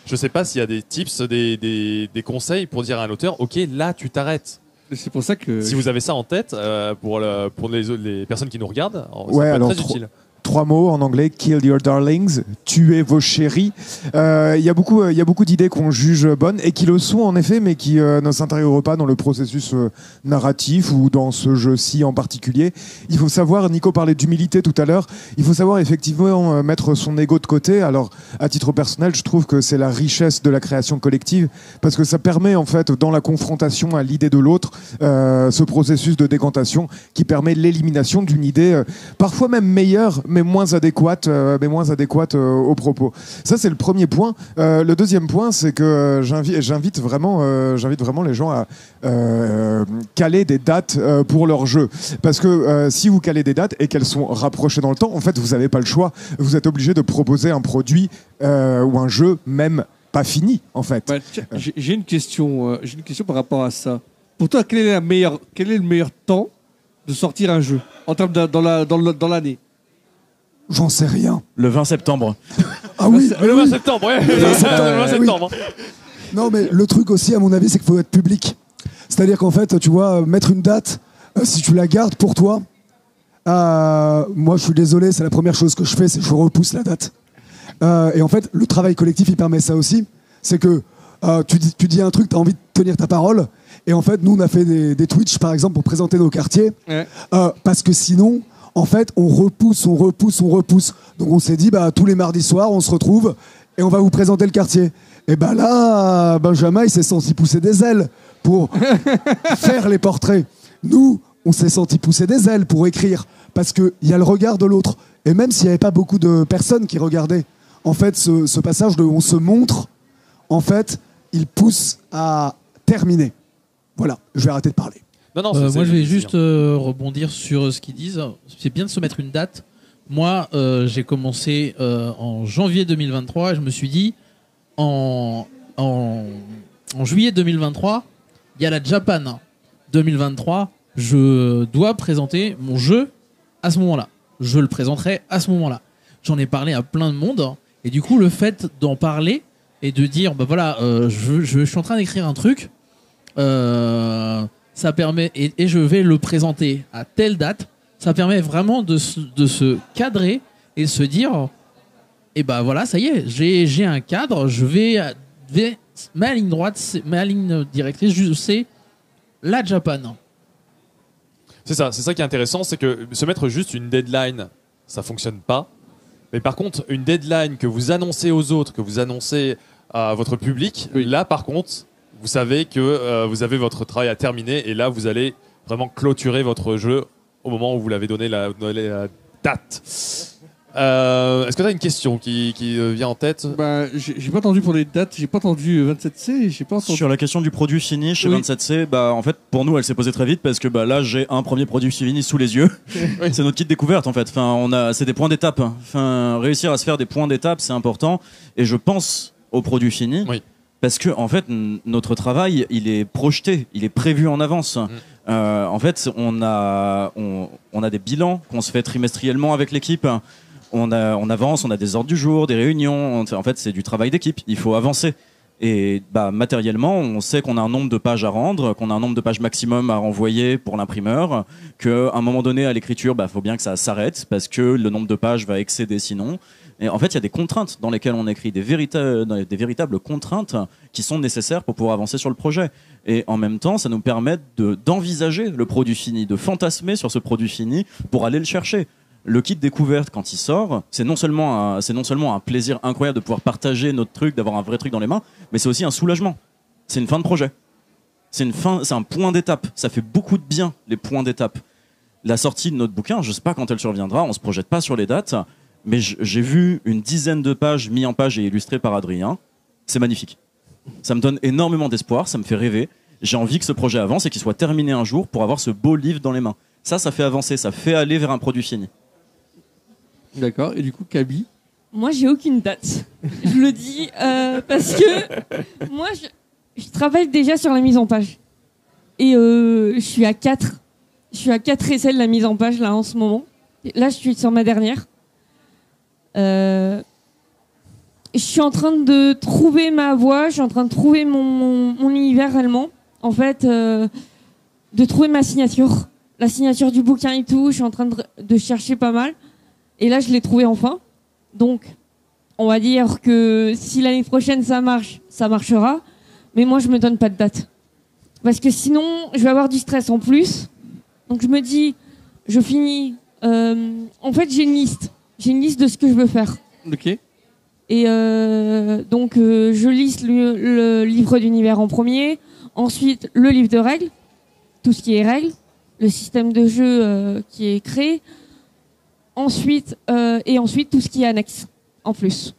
je sais pas s'il y a des tips, des conseils pour dire à un auteur, ok, là tu t'arrêtes. C'est pour ça que si vous avez ça en tête pour les personnes qui nous regardent, ça Ouais, peut alors être très utile. 3 mots en anglais, kill your darlings, tuer vos chéris. Il y a beaucoup d'idées qu'on juge bonnes et qui le sont en effet, mais qui ne s'intègrent pas dans le processus narratif ou dans ce jeu-ci en particulier. Il faut savoir, Nico parlait d'humilité tout à l'heure, il faut savoir effectivement mettre son ego de côté. Alors, à titre personnel, je trouve que c'est la richesse de la création collective parce que ça permet en fait, dans la confrontation à l'idée de l'autre, ce processus de décantation qui permet l'élimination d'une idée parfois même meilleure, mais moins adéquate aux propos. Ça, c'est le premier point. Le deuxième point, c'est que j'invite vraiment les gens à caler des dates pour leur jeu. Parce que si vous calez des dates et qu'elles sont rapprochées dans le temps, en fait, vous n'avez pas le choix. Vous êtes obligé de proposer un produit ou un jeu même pas fini, en fait. Ouais, tiens, j'ai une question par rapport à ça. Pour toi, quel est le meilleur temps de sortir un jeu en termes dans l'année? J'en sais rien. Le 20 septembre. Ah oui, Le 20 septembre, ouais. Le 20 septembre. Non, mais le truc aussi, à mon avis, c'est qu'il faut être public. C'est-à-dire qu'en fait, tu vois, mettre une date, si tu la gardes pour toi, moi, je suis désolé, c'est la première chose que je fais, c'est que je repousse la date. Et en fait, le travail collectif, il permet ça aussi. C'est que tu dis un truc, tu as envie de tenir ta parole. Et en fait, nous, on a fait des Twitch, par exemple, pour présenter nos quartiers. Ouais. Parce que sinon, en fait, on repousse. Donc on s'est dit, tous les mardis soirs, on se retrouve et on va vous présenter le quartier. Et là, Benjamin, il s'est senti pousser des ailes pour faire les portraits. Nous, on s'est senti pousser des ailes pour écrire parce qu'il y a le regard de l'autre. Et même s'il n'y avait pas beaucoup de personnes qui regardaient, en fait, ce passage de on se montre, en fait, il pousse à terminer. Voilà, je vais arrêter de parler. Non, moi, je vais juste rebondir sur ce qu'ils disent. C'est bien de se mettre une date. Moi, j'ai commencé en janvier 2023 et je me suis dit, en juillet 2023, il y a la Japan 2023. Je dois présenter mon jeu à ce moment-là. Je le présenterai à ce moment-là. J'en ai parlé à plein de monde. Et du coup, le fait d'en parler et de dire, je suis en train d'écrire un truc, ça permet, et je vais le présenter à telle date, ça permet vraiment de se cadrer et se dire, voilà, ça y est, j'ai un cadre, je vais ma ligne droite, ma ligne directrice, c'est la Japan. C'est ça qui est intéressant, c'est que se mettre juste une deadline, ça fonctionne pas. Mais par contre, une deadline que vous annoncez aux autres, que vous annoncez à votre public, là par contre, vous savez que vous avez votre travail à terminer et là vous allez vraiment clôturer votre jeu au moment où vous l'avez donné la date. Est-ce que tu as une question qui vient en tête? Bah, j'ai pas entendu pour les dates, j'ai pas entendu 27C, j'ai pas entendu. Sur la question du produit fini chez 27C, bah, en fait, pour nous, elle s'est posée très vite parce que bah, là, j'ai un premier produit fini sous les yeux. C'est notre kit découverte, en fait. Enfin, c'est des points d'étape. Enfin, réussir à se faire des points d'étape, c'est important. Et je pense au produit fini. Parce que, en fait, notre travail, il est projeté, il est prévu en avance. En fait, on a des bilans qu'on se fait trimestriellement avec l'équipe. On avance, on a des ordres du jour, des réunions. En fait, c'est du travail d'équipe. Il faut avancer. Et bah, matériellement, on sait qu'on a un nombre de pages à rendre, qu'on a un nombre de pages maximum à renvoyer pour l'imprimeur, qu'à un moment donné, à l'écriture, bah, faut bien que ça s'arrête parce que le nombre de pages va excéder sinon. Et en fait, il y a des contraintes dans lesquelles on écrit, des véritables contraintes qui sont nécessaires pour pouvoir avancer sur le projet. Et en même temps, ça nous permet d'envisager le produit fini, de fantasmer sur ce produit fini pour aller le chercher. Le kit découverte, quand il sort, c'est non seulement un plaisir incroyable de pouvoir partager notre truc, d'avoir un vrai truc dans les mains, mais c'est aussi un soulagement. C'est une fin de projet. C'est un point d'étape. Ça fait beaucoup de bien, les points d'étape. La sortie de notre bouquin, je ne sais pas quand elle surviendra, on ne se projette pas sur les dates, mais j'ai vu une dizaine de pages mises en page et illustrées par Adrien. C'est magnifique. Ça me donne énormément d'espoir, ça me fait rêver. J'ai envie que ce projet avance et qu'il soit terminé un jour pour avoir ce beau livre dans les mains. Ça fait avancer, ça fait aller vers un produit fini. D'accord. Et du coup, Kaby? Moi, j'ai aucune date. Je le dis parce que moi, je travaille déjà sur la mise en page. Et je suis à 4. Je suis à 4 essais de la mise en page là en ce moment. Là, je suis sur ma dernière. Je suis en train de trouver ma voie. Je suis en train de trouver mon univers réellement. En fait, de trouver ma signature. La signature du bouquin et tout. Je suis en train de chercher pas mal. Et là, je l'ai trouvé enfin. Donc, on va dire que si l'année prochaine ça marche, ça marchera. Mais moi, je me donne pas de date. Parce que sinon, je vais avoir du stress en plus. Donc, je me dis, je finis. En fait, j'ai une liste. J'ai une liste de ce que je veux faire. Ok. Et donc, je liste le livre d'univers en premier. Ensuite, le livre de règles. Tout ce qui est règles. Le système de jeu qui est créé. Ensuite, tout ce qui est annexe, en plus.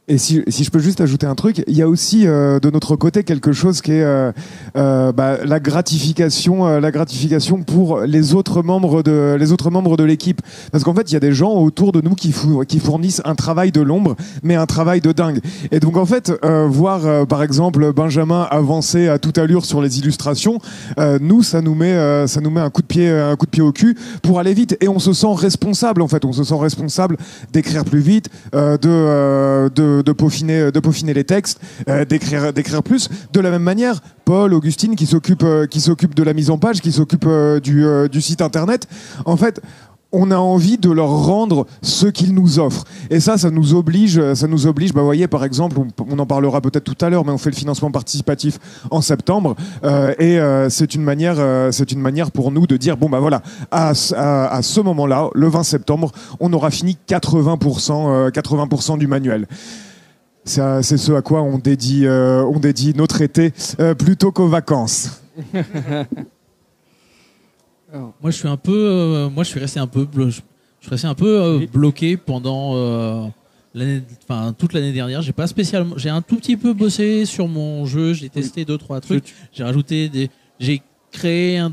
Et si je peux juste ajouter un truc, il y a aussi de notre côté quelque chose qui est la gratification pour les autres membres de l'équipe. Parce qu'en fait, il y a des gens autour de nous qui fournissent un travail de l'ombre, mais un travail de dingue. Et donc en fait, voir par exemple Benjamin avancer à toute allure sur les illustrations, nous ça nous met un coup de pied au cul pour aller vite. Et on se sent responsable en fait. On se sent responsable d'écrire plus vite, de peaufiner les textes, d'écrire plus. De la même manière, Paul, Augustine, qui s'occupe de la mise en page, qui s'occupe du site internet, en fait, on a envie de leur rendre ce qu'ils nous offrent. Et ça nous oblige. Bah, vous voyez, par exemple, on en parlera peut-être tout à l'heure, mais on fait le financement participatif en septembre, et c'est une manière pour nous de dire bon bah voilà, à ce moment-là, le 20 septembre, on aura fini 80% du manuel. C'est ce à quoi on dédie notre été plutôt qu'aux vacances. Moi, je suis resté un peu bloqué pendant toute l'année dernière. J'ai un tout petit peu bossé sur mon jeu. J'ai testé 2-3 trucs. J'ai créé un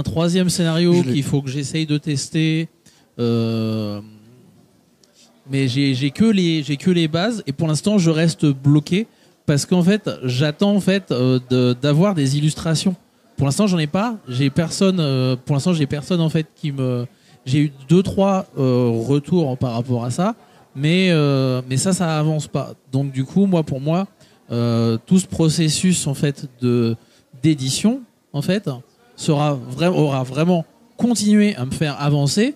troisième scénario qu'il faut que j'essaye de tester. Mais j'ai que les bases et pour l'instant je reste bloqué parce qu'en fait j'attends d'avoir des illustrations. Pour l'instant j'en ai pas, j'ai personne en fait j'ai eu 2-3 retours par rapport à ça, mais ça avance pas. Donc du coup pour moi tout ce processus en fait d'édition en fait aura vraiment continué à me faire avancer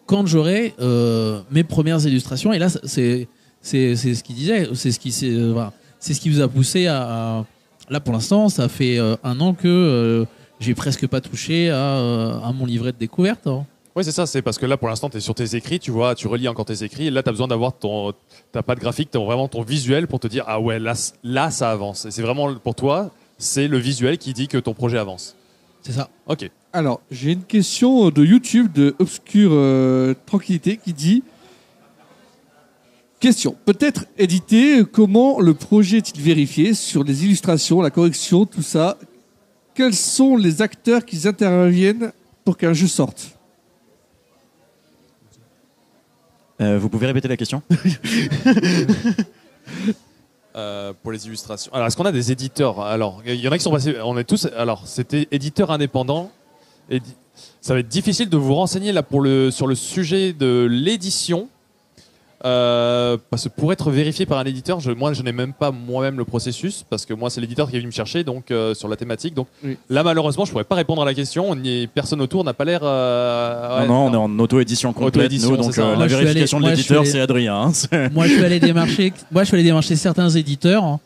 quand j'aurai mes premières illustrations. Et là, c'est ce qu'il disait, c'est ce qui vous a poussé à là pour l'instant, ça fait 1 an que j'ai presque pas touché à mon livret de découverte. Hein. Oui, c'est ça, c'est parce que là, pour l'instant, tu es sur tes écrits, tu vois, tu relis encore tes écrits, et là, tu as besoin d'avoir t'as pas de graphique, tu as vraiment ton visuel pour te dire, ah ouais, là, ça avance. Et c'est vraiment, pour toi, c'est le visuel qui dit que ton projet avance. C'est ça. Ok. Alors, j'ai une question de YouTube de Obscure Tranquillité qui dit question, peut-être édité, comment le projet est-il vérifié sur les illustrations, la correction, tout ça? Quels sont les acteurs qui interviennent pour qu'un jeu sorte? Vous pouvez répéter la question? Pour les illustrations. Alors, est-ce qu'on a des éditeurs? Alors, il y en a qui sont passés. On est tous. Alors, c'était éditeur indépendant. Ça va être difficile de vous renseigner là sur le sujet de l'édition. Parce que pour être vérifié par un éditeur, moi je n'ai même pas moi-même le processus parce que moi c'est l'éditeur qui est venu me chercher donc sur la thématique. Donc oui. Là malheureusement je pourrais pas répondre à la question. Personne autour n'a pas l'air. Non, on est en auto-édition complète. Nous, donc la vérification de l'éditeur c'est Adrien. Moi je suis allé démarcher certains éditeurs.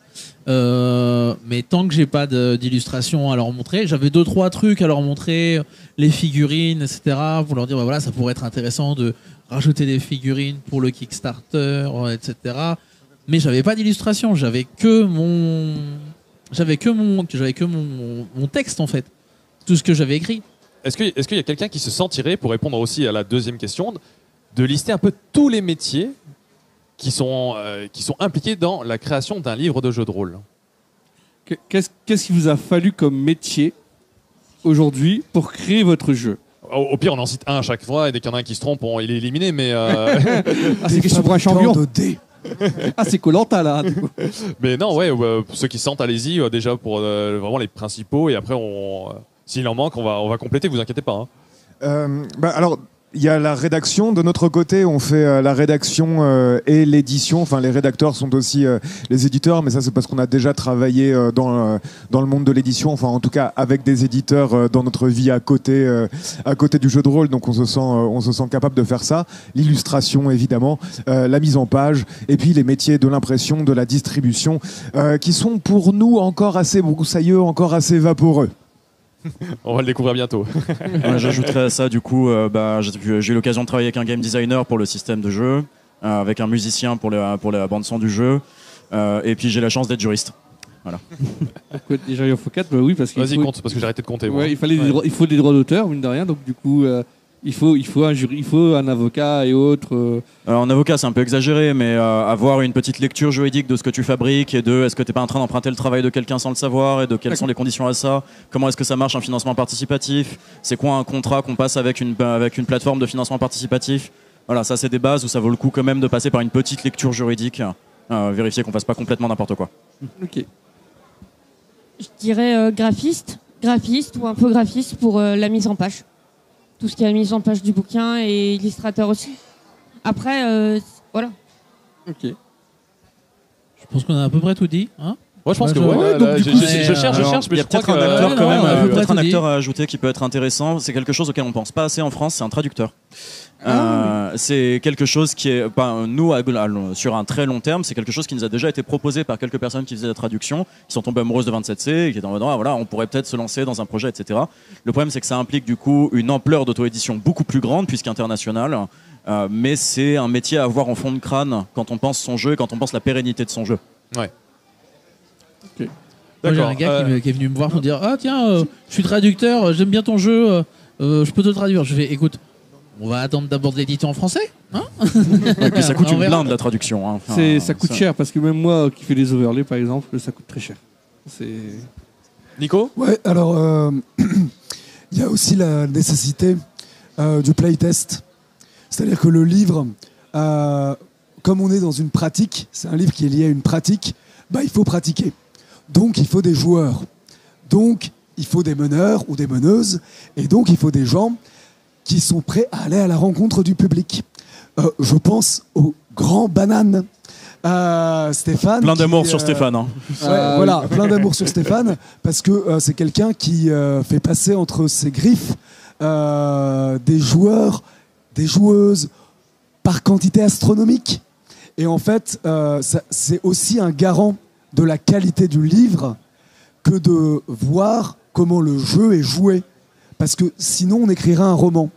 Mais tant que j'ai pas d'illustration à leur montrer, j'avais 2-3 trucs à leur montrer, les figurines, etc. Pour leur dire, bah voilà, ça pourrait être intéressant de rajouter des figurines pour le Kickstarter, etc. Mais j'avais pas d'illustration, j'avais que mon texte en fait, tout ce que j'avais écrit. Est-ce qu'il y a quelqu'un qui se sentirait, pour répondre aussi à la deuxième question, de lister un peu tous les métiers qui sont impliqués dans la création d'un livre de jeu de rôle? Qu'est-ce qui vous a fallu comme métier aujourd'hui pour créer votre jeu? Au pire, on en cite un à chaque fois, et dès qu'il y en a un qui se trompe, il est éliminé, mais... c'est question pour un champion. C'est Koh-Lanta, là. Du coup. Mais non, ouais, ceux qui se sentent, allez-y, déjà pour vraiment les principaux, et après, s'il en manque, on va compléter, vous inquiétez pas. Alors, il y a la rédaction. De notre côté, on fait la rédaction et l'édition. Enfin, les rédacteurs sont aussi les éditeurs, mais ça, c'est parce qu'on a déjà travaillé dans le monde de l'édition. Enfin, en tout cas, avec des éditeurs dans notre vie à côté du jeu de rôle. Donc, on se sent capable de faire ça. L'illustration, évidemment, la mise en page, et puis les métiers de l'impression, de la distribution, qui sont pour nous encore assez broussailleux, encore assez vaporeux. On va le découvrir bientôt. Ouais, j'ajouterais à ça, du coup, j'ai eu l'occasion de travailler avec un game designer pour le système de jeu, avec un musicien pour la bande-son du jeu, et puis j'ai la chance d'être juriste. Voilà. Déjà, il en faut 4, bah oui, parce qu'il Vas-y, compte, parce que j'ai arrêté de compter. Moi. Ouais, il faut des droits d'auteur, mine de rien, donc du coup... Il faut un jury, il faut un avocat et autres. Alors, un avocat, c'est un peu exagéré, mais avoir une petite lecture juridique de ce que tu fabriques et de est-ce que tu n'es pas en train d'emprunter le travail de quelqu'un sans le savoir et de quelles sont les conditions à ça, comment est-ce que ça marche un financement participatif, c'est quoi un contrat qu'on passe avec une plateforme de financement participatif. Voilà, ça c'est des bases où ça vaut le coup quand même de passer par une petite lecture juridique, vérifier qu'on fasse pas complètement n'importe quoi. Ok. Je dirais graphiste ou infographiste pour la mise en page. Tout ce qui est la mise en page du bouquin et illustrateur aussi. Après, voilà. Ok. Je pense qu'on a à peu près tout dit. Hein, ouais, je pense que je cherche, mais il y a je crois peut-être un acteur que, quand même, peut-être un tout dit. acteur à ajouter qui peut être intéressant. C'est quelque chose auquel on pense pas assez en France, c'est un traducteur. C'est quelque chose qui est, nous, sur un très long terme, c'est quelque chose qui nous a déjà été proposé par quelques personnes qui faisaient la traduction, qui sont tombées amoureuses de 27C, et qui étaient en mode, voilà, on pourrait peut-être se lancer dans un projet, etc. Le problème, c'est que ça implique du coup une ampleur d'auto-édition beaucoup plus grande, puisqu'internationale, mais c'est un métier à avoir en fond de crâne quand on pense son jeu et quand on pense la pérennité de son jeu. Ouais. Ok. Moi, j'ai un gars qui est venu me voir pour dire, ah tiens, je suis traducteur, j'aime bien ton jeu, je peux te traduire. Je fais, écoute, on va attendre d'abord de l'éditer en français, hein. Et puis ça coûte une blinde la traduction. Hein. Ça coûte cher parce que même moi qui fais des overlays par exemple, ça coûte très cher. Nico ? Ouais, alors il y a aussi la nécessité du playtest. C'est-à-dire que le livre, comme on est dans une pratique, c'est un livre qui est lié à une pratique, il faut pratiquer. Donc il faut des joueurs. Donc il faut des meneurs ou des meneuses. Et donc il faut des gens qui sont prêts à aller à la rencontre du public. Je pense au grand banane. Stéphane. Plein d'amour sur Stéphane. Hein. Ouais, voilà, plein d'amour sur Stéphane, parce que c'est quelqu'un qui fait passer entre ses griffes des joueurs, des joueuses, par quantité astronomique. Et en fait, c'est aussi un garant de la qualité du livre que de voir comment le jeu est joué. Parce que sinon, on écrirait un roman.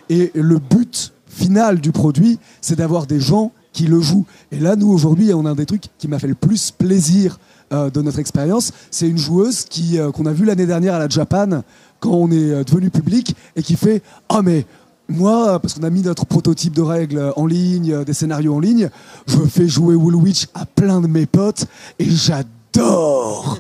Et le but final du produit, c'est d'avoir des gens qui le jouent. Et là, nous, aujourd'hui, on a un des trucs qui m'a fait le plus plaisir de notre expérience. C'est une joueuse qu'on a vue l'année dernière à la Japan, quand on est devenu public, et qui fait « Ah, mais moi, parce qu'on a mis notre prototype de règles en ligne, des scénarios en ligne, je fais jouer Woolwich à plein de mes potes, et j'adore !»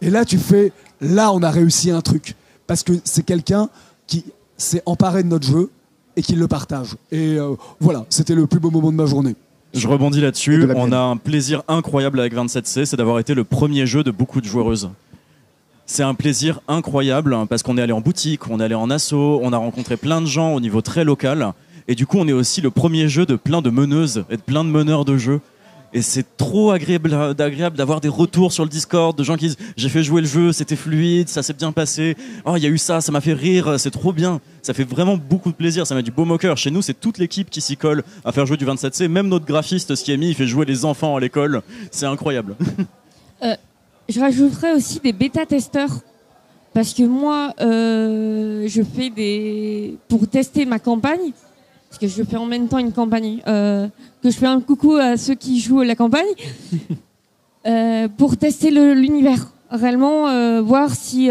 Et là, tu fais « Là, on a réussi un truc. » Parce que c'est quelqu'un qui s'est emparé de notre jeu et qui le partage. Et voilà, c'était le plus beau moment de ma journée. Je rebondis là-dessus. On a un plaisir incroyable avec 27C, c'est d'avoir été le premier jeu de beaucoup de joueuses. C'est un plaisir incroyable parce qu'on est allé en boutique, on est allé en asso, on a rencontré plein de gens au niveau très local. Et du coup, on est aussi le premier jeu de plein de meneuses et de plein de meneurs de jeux. Et c'est trop agréable d'avoir des retours sur le Discord de gens qui disent « J'ai fait jouer le jeu, c'était fluide, ça s'est bien passé. Oh, il y a eu ça m'a fait rire, c'est trop bien. » Ça fait vraiment beaucoup de plaisir, ça met du baume au cœur. Chez nous, c'est toute l'équipe qui s'y colle à faire jouer du 27C. Même notre graphiste, Skiemi, il fait jouer les enfants à l'école. C'est incroyable. Je rajouterais aussi des bêta-testeurs. Parce que moi, je fais pour tester ma campagne, parce que je fais en même temps une campagne, que je fais un coucou à ceux qui jouent à la campagne, pour tester l'univers, réellement voir si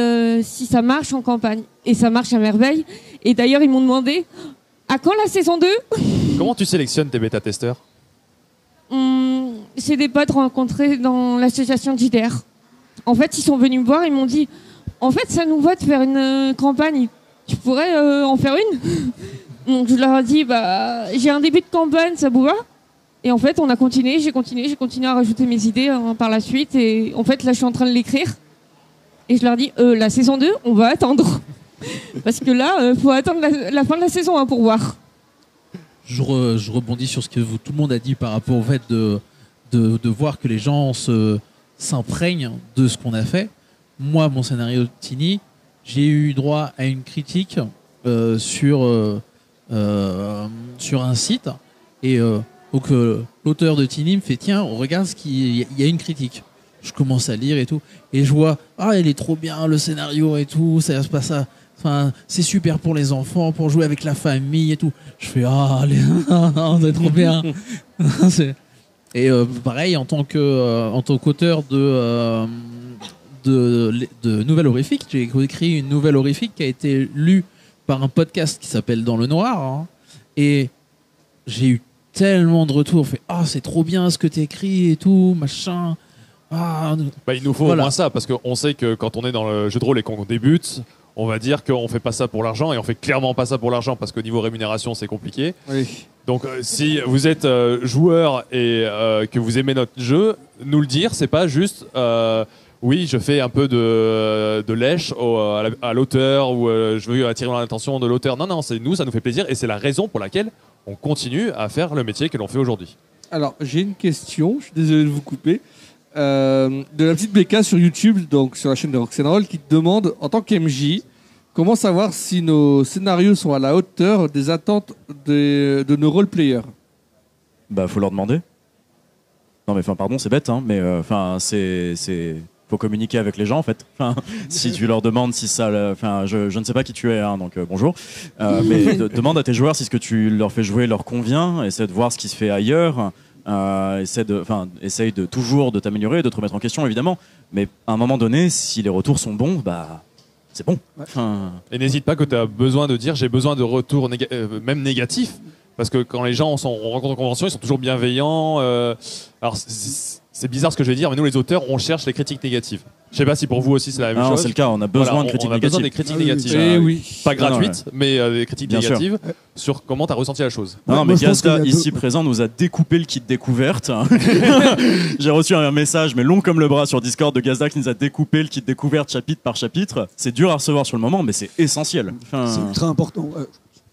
ça marche en campagne. Et ça marche à merveille. Et d'ailleurs, ils m'ont demandé, à quand la saison 2 ? Comment tu sélectionnes tes bêta-testeurs ? C'est des potes rencontrés dans l'association de JDR. En fait, ils sont venus me voir, ils m'ont dit, en fait, ça nous va de faire une campagne. Tu pourrais en faire une ? Donc je leur ai dit, j'ai un début de campagne, ça vous va ? Et en fait, on a continué, j'ai continué à rajouter mes idées par la suite. Et en fait, là, je suis en train de l'écrire. Et je leur dis, la saison 2, on va attendre. Parce que là, faut attendre la fin de la saison pour voir. Je rebondis sur ce que tout le monde a dit par rapport au fait de voir que les gens s'imprègnent de ce qu'on a fait. Moi, mon scénario de Tiny, j'ai eu droit à une critique sur un site. Et donc l'auteur de Tiny me fait, tiens, regarde, il y a une critique. Je commence à lire et tout. Et je vois, il est trop bien le scénario et tout, ça se passe à... Enfin, c'est super pour les enfants, pour jouer avec la famille et tout. Je fais, c'est trop bien. Et pareil, en tant qu'auteur de nouvelles horrifiques, j'ai écrit une nouvelle horrifique qui a été lue par un podcast qui s'appelle Dans le Noir. Hein, et j'ai eu tellement de retours. On fait, c'est trop bien ce que tu écris et tout, machin. Il nous faut au moins ça, parce qu'on sait que quand on est dans le jeu de rôle et qu'on débute, on va dire qu'on fait pas ça pour l'argent, et on fait clairement pas ça pour l'argent, parce que niveau rémunération, c'est compliqué. Oui. Donc si vous êtes joueur et que vous aimez notre jeu, nous le dire, c'est pas juste oui, je fais un peu de lèche à l'auteur, ou je veux attirer l'attention de l'auteur. Non, c'est nous, ça nous fait plaisir, et c'est la raison pour laquelle on continue à faire le métier que l'on fait aujourd'hui. Alors, j'ai une question, je suis désolé de vous couper. De la petite Becca sur YouTube, donc sur la chaîne de Rox'n'Roll, qui te demande, en tant qu'MJ, comment savoir si nos scénarios sont à la hauteur des attentes de nos roleplayers ? Faut leur demander. Non mais pardon, c'est bête, hein, mais faut communiquer avec les gens en fait. Si tu leur demandes si ça, je ne sais pas qui tu es, hein, donc bonjour. Mais demande à tes joueurs si ce que tu leur fais jouer leur convient. Essaie de voir ce qui se fait ailleurs. Essaye de toujours de t'améliorer, de te remettre en question évidemment. Mais à un moment donné, si les retours sont bons, c'est bon. Et n'hésite pas que tu as besoin de dire j'ai besoin de retours même négatifs. Parce que quand les gens on rencontre en convention, ils sont toujours bienveillants. Alors c'est bizarre ce que je vais dire, mais nous les auteurs, on cherche les critiques négatives. Je sais pas si pour vous aussi c'est la même chose. C'est le cas, on a besoin de critiques négatives. On a besoin des critiques négatives. Pas gratuites, mais des critiques négatives sur comment tu as ressenti la chose. Non, mais Gazda, ici présent, nous a découpé le kit découverte. J'ai reçu un message, mais long comme le bras sur Discord de Gazda qui nous a découpé le kit découverte chapitre par chapitre. C'est dur à recevoir sur le moment, mais c'est essentiel. C'est ultra important.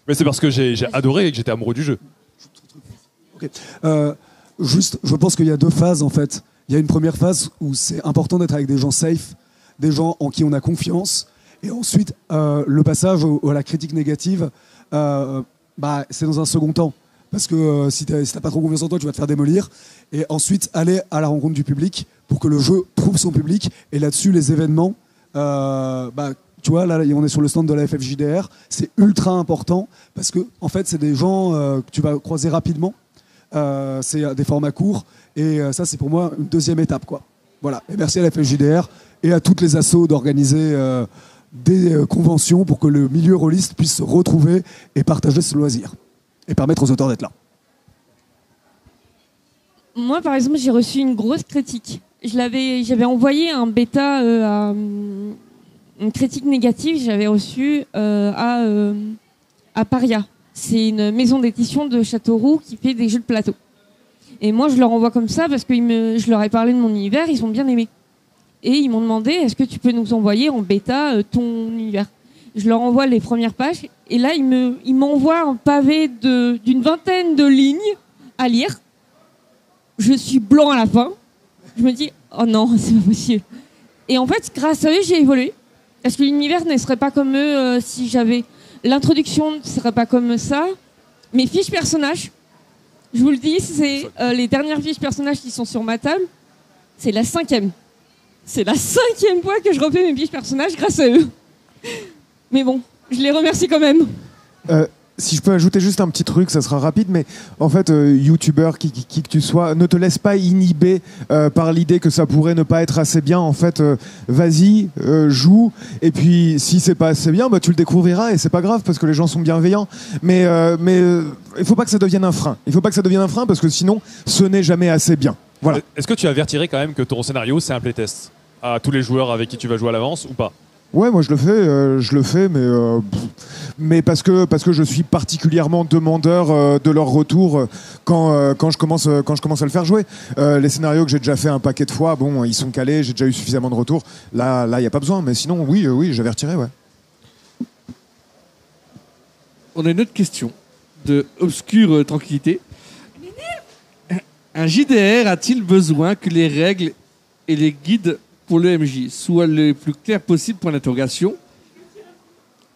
Mais c'est parce que j'ai adoré et que j'étais amoureux du jeu. Okay. Juste, je pense qu'il y a deux phases en fait. Il y a une première phase où c'est important d'être avec des gens safe, des gens en qui on a confiance. Et ensuite, le passage à la critique négative, c'est dans un second temps. Parce que si t'as pas trop confiance en toi, tu vas te faire démolir. Et ensuite, aller à la rencontre du public pour que le jeu trouve son public. Et là-dessus, les événements, Tu vois, là, on est sur le stand de la FFJDR. C'est ultra important parce que, en fait, c'est des gens que tu vas croiser rapidement. C'est des formats courts. Et ça, c'est pour moi une deuxième étape, quoi. Voilà. Et merci à la FFJDR et à toutes les assos d'organiser des conventions pour que le milieu rôliste puisse se retrouver et partager ce loisir. Et permettre aux auteurs d'être là. Moi, par exemple, j'ai reçu une grosse critique. J'avais envoyé un bêta une critique négative. J'avais reçu à Paria. C'est une maison d'édition de Châteauroux qui fait des jeux de plateau. Et moi, je leur envoie comme ça parce que je leur ai parlé de mon univers. Ils ont bien aimé. Et ils m'ont demandé, est-ce que tu peux nous envoyer en bêta ton univers? Je leur envoie les premières pages. Et là, ils m'envoient un pavé d'une vingtaine de lignes à lire. Je suis blanc à la fin. Je me dis, oh non, c'est pas possible. Et en fait, grâce à eux, j'ai évolué. Parce que l'univers ne serait pas comme eux si j'avais... L'introduction ne serait pas comme ça. Mes fiches personnages, je vous le dis, c'est les dernières fiches personnages qui sont sur ma table. C'est la 5e. C'est la 5e fois que je refais mes fiches personnages grâce à eux. Mais bon, je les remercie quand même. Si je peux ajouter juste un petit truc, ça sera rapide, mais en fait, youtubeur, qui que tu sois, ne te laisse pas inhiber par l'idée que ça pourrait ne pas être assez bien. En fait, vas-y, joue, et puis si c'est pas assez bien, bah, tu le découvriras, et c'est pas grave, parce que les gens sont bienveillants. Mais il faut pas que ça devienne un frein. Il faut pas que ça devienne un frein, parce que sinon, ce n'est jamais assez bien. Voilà. Est-ce que tu avertirais quand même que ton scénario, c'est un playtest à tous les joueurs avec qui tu vas jouer à l'avance ou pas? Ouais, moi je le fais, mais parce que je suis particulièrement demandeur de leur retour quand je commence à le faire jouer. Les scénarios que j'ai déjà fait un paquet de fois, bon, ils sont calés, j'ai déjà eu suffisamment de retours. Là, il y a pas besoin, mais sinon, oui, j'avertirais, ouais. On a une autre question de Obscure Tranquillité. Un JDR a-t-il besoin que les règles et les guides pour le MJ soient le plus clair possible, point d'interrogation,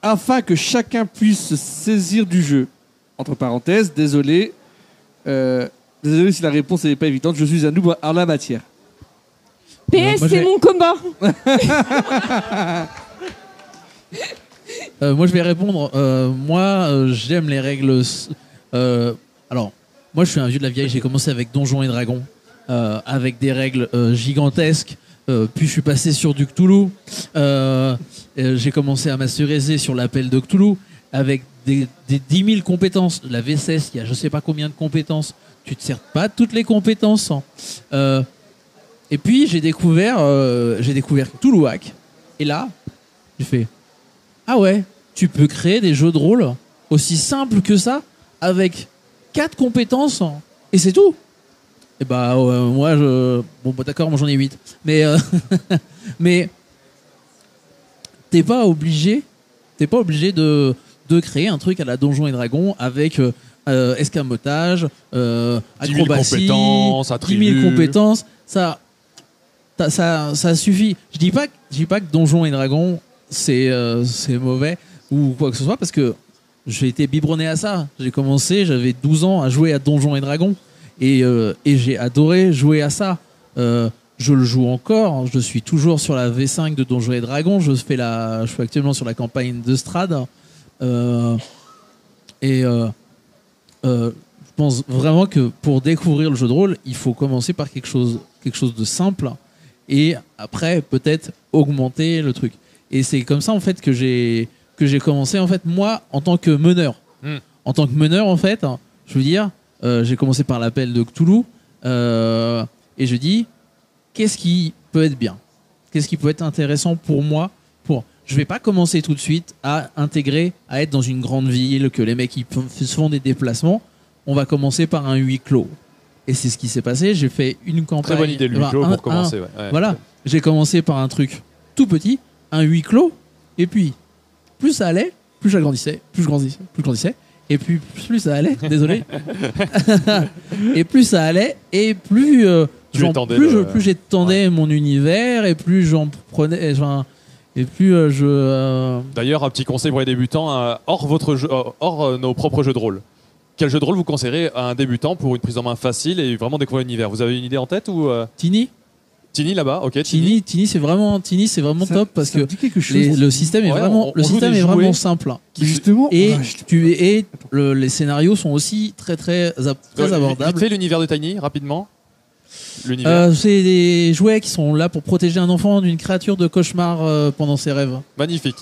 afin que chacun puisse se saisir du jeu? Entre parenthèses, désolé si la réponse n'est pas évidente, je suis un noob en la matière. PS, c'est mon combat. Moi, je vais répondre. J'aime les règles. Alors, moi, je suis un vieux de la vieille. J'ai commencé avec Donjons et Dragons, avec des règles gigantesques. Puis je suis passé sur du Cthulhu. J'ai commencé à masteriser sur l'appel de Cthulhu avec des 10 000 compétences. La V16, il y a je sais pas combien de compétences. Tu te sers pas de toutes les compétences. Et puis j'ai découvert Cthulhuac. Et là, j'ai fait ah ouais, tu peux créer des jeux de rôle aussi simples que ça avec 4 compétences et c'est tout. Et bah moi d'accord, moi j'en ai 8. Mais mais t'es pas obligé de créer un truc à la Donjons et Dragons avec escamotage, acrobatie, 10 000 compétences, 10 000 compétences, ça suffit. Je dis pas que Donjons et Dragons c'est mauvais ou quoi que ce soit, parce que j'ai été biberonné à ça. J'ai commencé, j'avais 12 ans à jouer à Donjons et Dragons. Et j'ai adoré jouer à ça. Je le joue encore. Je suis toujours sur la V5 de Donjons et Dragons. Je suis actuellement sur la campagne de Strad. Je pense vraiment que pour découvrir le jeu de rôle, il faut commencer par quelque chose de simple et après peut-être augmenter le truc. Et c'est comme ça en fait que j'ai commencé en fait moi en tant que meneur. En tant que meneur en fait, je veux dire. J'ai commencé par l'appel de Cthulhu et je dis qu'est-ce qui peut être bien, qu'est-ce qui peut être intéressant pour moi. Je vais pas commencer tout de suite à intégrer, à être dans une grande ville, que les mecs ils font des déplacements. On va commencer par un huis clos. Et c'est ce qui s'est passé. J'ai fait une campagne. Très bonne idée, le huis clos pour commencer. Ouais. Voilà, j'ai commencé par un truc tout petit, un huis clos, et puis plus ça allait, plus j'agrandissais, plus je grandissais. Et puis plus ça allait, désolé. Et plus ça allait, et plus j'étendais mon univers, et plus j'en prenais. Et plus D'ailleurs, un petit conseil pour les débutants, hors nos propres jeux de rôle. Quel jeu de rôle vous conseillerez à un débutant pour une prise en main facile et vraiment découvrir l'univers? Vous avez une idée en tête ou Tiny. Tini là-bas, ok. Tini, c'est vraiment Ça- top parce ça que me dit quelque chose. le système est Ouais, vraiment, on le joue système des est jouets vraiment simple. Justement, Et je- les scénarios sont aussi très abordables. Vite fait l'univers de Tiny, rapidement. L'univers. C'est des jouets qui sont là pour protéger un enfant d'une créature de cauchemar pendant ses rêves. Magnifique.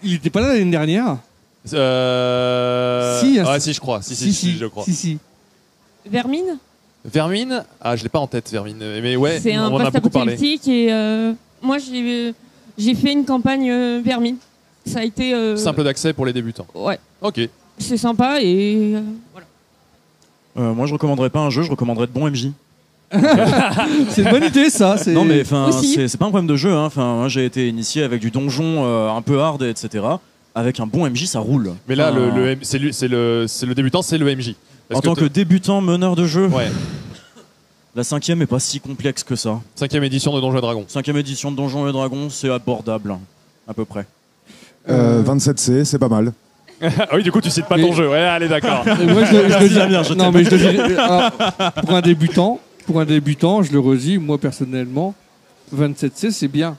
il était pas là l'année dernière. Si, je crois. Si, je crois. Si. Vermine, Vermine, je l'ai pas en tête, Vermine. Mais ouais, c'est un on en a beaucoup parlé. post-apocalyptique et moi j'ai fait une campagne Vermine. Ça a été Simple d'accès pour les débutants. ouais, Ok. c'est sympa et voilà. Moi, je recommanderais pas un jeu, je recommanderais de bons MJ. C'est une bonne idée, ça. Non, mais enfin, Aussi. c'est pas un problème de jeu. Hein. Enfin, moi, j'ai été initié avec du donjon un peu hard, etc. Avec un bon MJ, ça roule. Mais là, Enfin, c'est le débutant, c'est le MJ. en tant que débutant meneur de jeu, Ouais. la 5e est pas si complexe que ça. 5e édition de Donjons et Dragons. 5e édition de Donjons et Dragons, c'est abordable, à peu près. 27C, c'est pas mal. Ah oui, du coup, tu cites pas ton jeu. Ouais, allez, d'accord. Et moi, je le dis. Damien, je Non, mais je le dis. Alors, pour un débutant, je le redis, moi personnellement, 27C, c'est bien.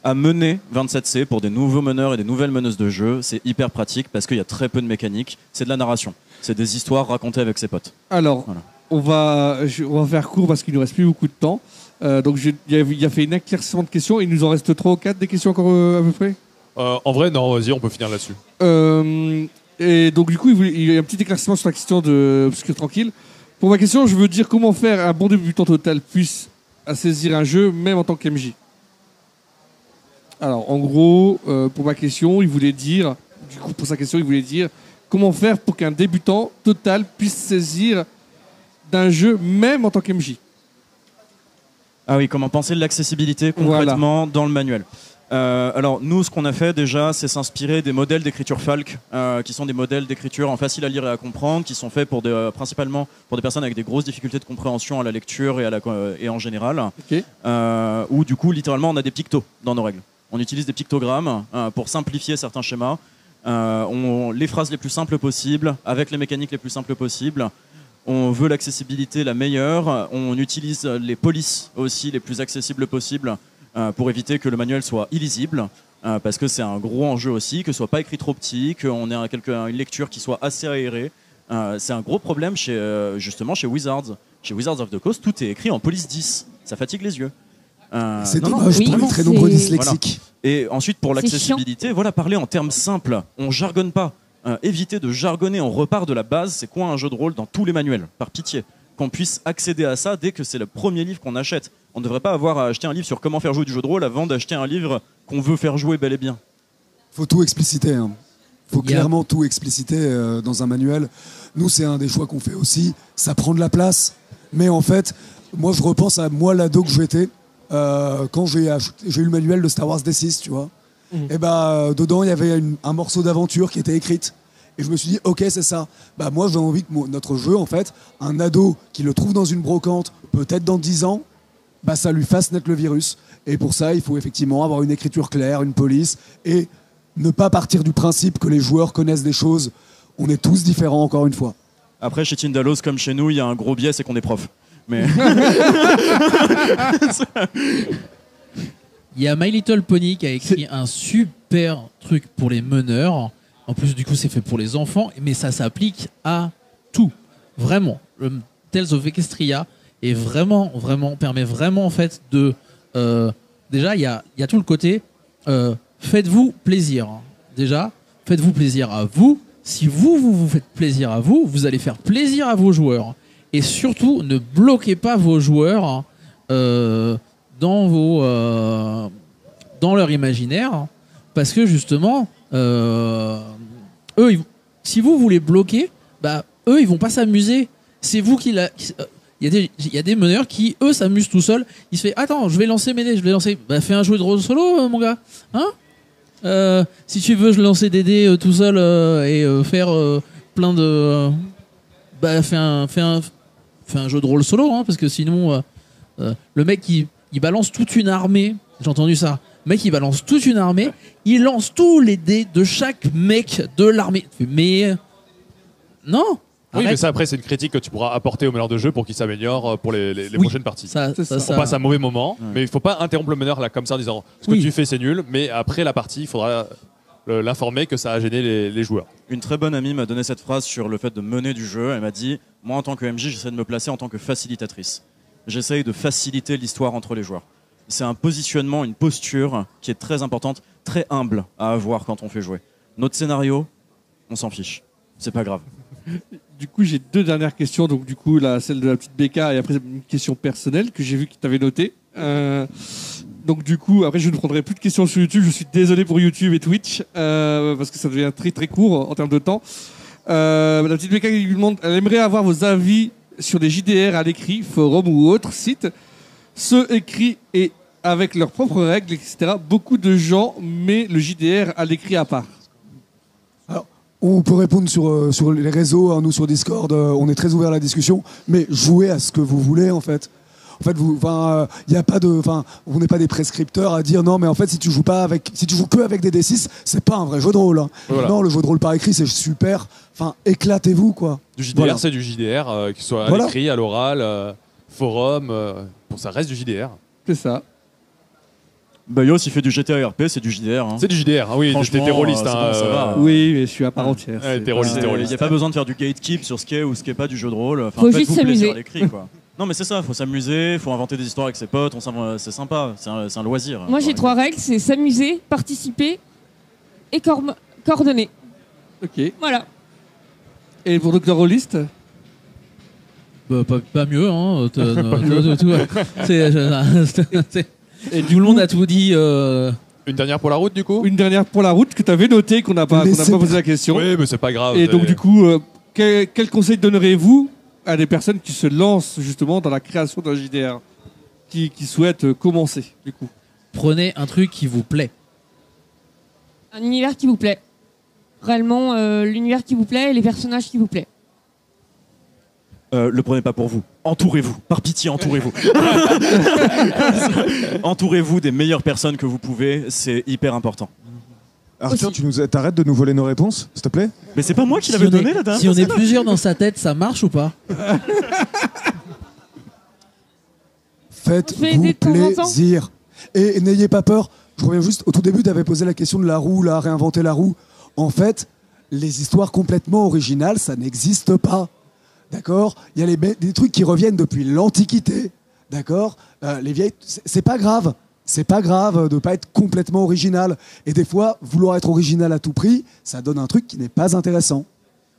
À mener 27C pour des nouveaux meneurs et des nouvelles meneuses de jeu, c'est hyper pratique parce qu'il y a très peu de mécanique. C'est de la narration. C'est des histoires racontées avec ses potes. Alors, Voilà. on va faire court parce qu'il nous reste plus beaucoup de temps. Donc, il a fait une éclaircissement de questions. Il nous en reste 3 ou 4 des questions encore à peu près. En vrai, non, vas-y, on peut finir là-dessus. Et donc, du coup, il y a un petit éclaircissement sur la question de Obscur Tranquille. Pour ma question, je veux dire comment faire un bon débutant total puisse saisir un jeu, même en tant qu'MJ. Alors, en gros, pour ma question, il voulait dire, du coup, pour sa question, il voulait dire comment faire pour qu'un débutant total puisse saisir d'un jeu, même en tant qu'MJ. Ah oui, comment penser de l'accessibilité concrètement dans le manuel. Alors nous, ce qu'on a fait déjà, c'est s'inspirer des modèles d'écriture Falk, qui sont des modèles d'écriture faciles à lire et à comprendre, qui sont faits principalement pour des personnes avec des grosses difficultés de compréhension à la lecture et en général, Ok. où du coup, littéralement, on a des pictos dans nos règles. On utilise des pictogrammes pour simplifier certains schémas. Les phrases les plus simples possibles, avec les mécaniques les plus simples possibles. On veut l'accessibilité la meilleure. On utilise les polices aussi les plus accessibles possibles pour éviter que le manuel soit illisible, parce que c'est un gros enjeu aussi, que ce soit pas écrit trop petit, qu'on ait une lecture qui soit assez aérée. C'est un gros problème justement chez Wizards. Chez Wizards of the Coast, tout est écrit en police 10. Ça fatigue les yeux. C'est non, non, dommage oui, pour les non, très c'est- nombreux dyslexiques. Et ensuite, pour C'est l'accessibilité, voilà, parler en termes simples. On jargonne pas. Éviter de jargonner, on repart de la base. C'est quoi un jeu de rôle dans tous les manuels, par pitié. Qu'on puisse accéder à ça dès que c'est le premier livre qu'on achète. On ne devrait pas avoir à acheter un livre sur comment faire jouer du jeu de rôle avant d'acheter un livre qu'on veut faire jouer bel et bien. Faut tout expliciter. Hein. Faut Il y a- clairement tout expliciter dans un manuel. Nous, c'est un des choix qu'on fait aussi. Ça prend de la place. Mais en fait, moi, je repense à moi, l'ado que j'étais, quand j'ai eu le manuel de Star Wars D6, tu vois. Et dedans, il y avait un morceau d'aventure qui était écrite. Et je me suis dit, ok, c'est ça. Bah, moi, j'ai envie que notre jeu, en fait, un ado qui le trouve dans une brocante, peut-être dans 10 ans, bah, ça lui fasse naître le virus. Et pour ça, il faut effectivement avoir une écriture claire, une police, et ne pas partir du principe que les joueurs connaissent des choses. On est tous différents, encore une fois. Après, chez Tindalos, comme chez nous, il y a un gros biais, c'est qu'on est prof. Mais Il y a My Little Pony qui a écrit un super truc pour les meneurs. En plus, du coup, c'est fait pour les enfants, mais ça s'applique à tout. Vraiment. Le Tales of Equestria est vraiment, permet vraiment, en fait, de... déjà, il y a tout le côté faites-vous plaisir. Déjà, faites-vous plaisir à vous. Si vous faites plaisir à vous, vous allez faire plaisir à vos joueurs. Et surtout, ne bloquez pas vos joueurs dans leur imaginaire, parce que justement, eux, si vous les bloquez, bah, eux, ils vont pas s'amuser. C'est vous qui il y a des meneurs qui, eux, s'amusent tout seuls. Ils se font, attends, je vais lancer mes dés, Bah, fais un jeu de rôle solo, mon gars. Hein? Si tu veux, je lancer des dés tout seul et faire plein de... bah, fais un jeu de rôle solo, hein, parce que sinon, le mec, il balance toute une armée. J'ai entendu ça. Le mec, il balance toute une armée. Il lance tous les dés de chaque mec de l'armée. Mais non, Oui, mais ça après c'est une critique que tu pourras apporter au meneur de jeu pour qu'il s'améliore pour les Oui. prochaines parties. On passe un mauvais moment, mais il faut pas interrompre le meneur là comme ça en disant ce que tu fais c'est nul, mais après la partie il faudra l'informer que ça a gêné les joueurs. Une très bonne amie m'a donné cette phrase sur le fait de mener du jeu. Elle m'a dit moi en tant que MJ j'essaie de me placer en tant que facilitatrice. J'essaye de faciliter l'histoire entre les joueurs. C'est un positionnement, une posture qui est très importante, très humble à avoir quand on fait jouer. Notre scénario, on s'en fiche. C'est pas grave. Du coup, j'ai 2 dernières questions. Donc, du coup, celle de la petite Becca et après une question personnelle que j'ai vu que tu avais notée. Donc, du coup, après, je ne prendrai plus de questions sur YouTube. Je suis désolé pour YouTube et Twitch parce que ça devient très très court en termes de temps. La petite Becca qui lui demande, elle aimerait avoir vos avis sur des JDR à l'écrit, forum ou autres sites, ceux écrits et avec leurs propres règles, etc. Beaucoup de gens mettent le JDR à l'écrit à part. Alors, on peut répondre sur les réseaux, hein, nous sur Discord, on est très ouvert à la discussion, mais jouez à ce que vous voulez en fait. En fait, vous n'êtes pas des prescripteurs à dire non, mais en fait, si tu joues que avec des D6, c'est pas un vrai jeu de rôle. Hein. Voilà. Non, le jeu de rôle par écrit, c'est super. Enfin, éclatez-vous quoi. Du JDR, c'est du JDR, qu'il soit à l'écrit, à l'oral, forum, pour ça reste du JDR. C'est ça. Bayos, il fait du GTRP, c'est du JDR. Hein. C'est du JDR, hein, oui, t'es rôliste. Oui, mais je suis à part entière. T'es rôliste. Il n'y a pas besoin de faire du gatekeep sur ce qui est ou ce qui n'est pas du jeu de rôle. Enfin, faut juste s'amuser. À l'écrit, quoi. Non, mais c'est ça, faut s'amuser, faut inventer des histoires avec ses potes, c'est sympa, c'est un loisir. Moi, j'ai 3 règles, c'est s'amuser, participer et coordonner. Ok. Voilà. Et pour Dr. Rolliste pas mieux, hein. Et tout le monde a tout dit. Une dernière pour la route, du coup. Une dernière pour la route que tu avais noté, qu'on n'a pas posé la question. Oui, mais c'est pas grave. Et donc, du coup, quel conseil donnerez-vous à des personnes qui se lancent justement dans la création d'un JDR, qui souhaitent commencer, du coup? Prenez un truc qui vous plaît. Un univers qui vous plaît. Réellement, l'univers qui vous plaît et les personnages qui vous plaît. Le prenez pas pour vous. Entourez-vous. Par pitié, entourez-vous. Entourez-vous des meilleures personnes que vous pouvez. C'est hyper important. Arthur, t'arrêtes de nous voler nos réponses, s'il te plaît? Mais c'est pas moi qui l'avais donné, la dernière. Si on est plusieurs dans sa tête, ça marche ou pas? Faites-vous plaisir. Et n'ayez pas peur. Je reviens juste au tout début, tu avais posé la question de la roue, là, réinventer la roue. En fait, les histoires complètement originales, ça n'existe pas. D'accord? Il y a des trucs qui reviennent depuis l'Antiquité. D'accord? Les vieilles, c'est pas grave. C'est pas grave de pas être complètement original. Et des fois, vouloir être original à tout prix, ça donne un truc qui n'est pas intéressant.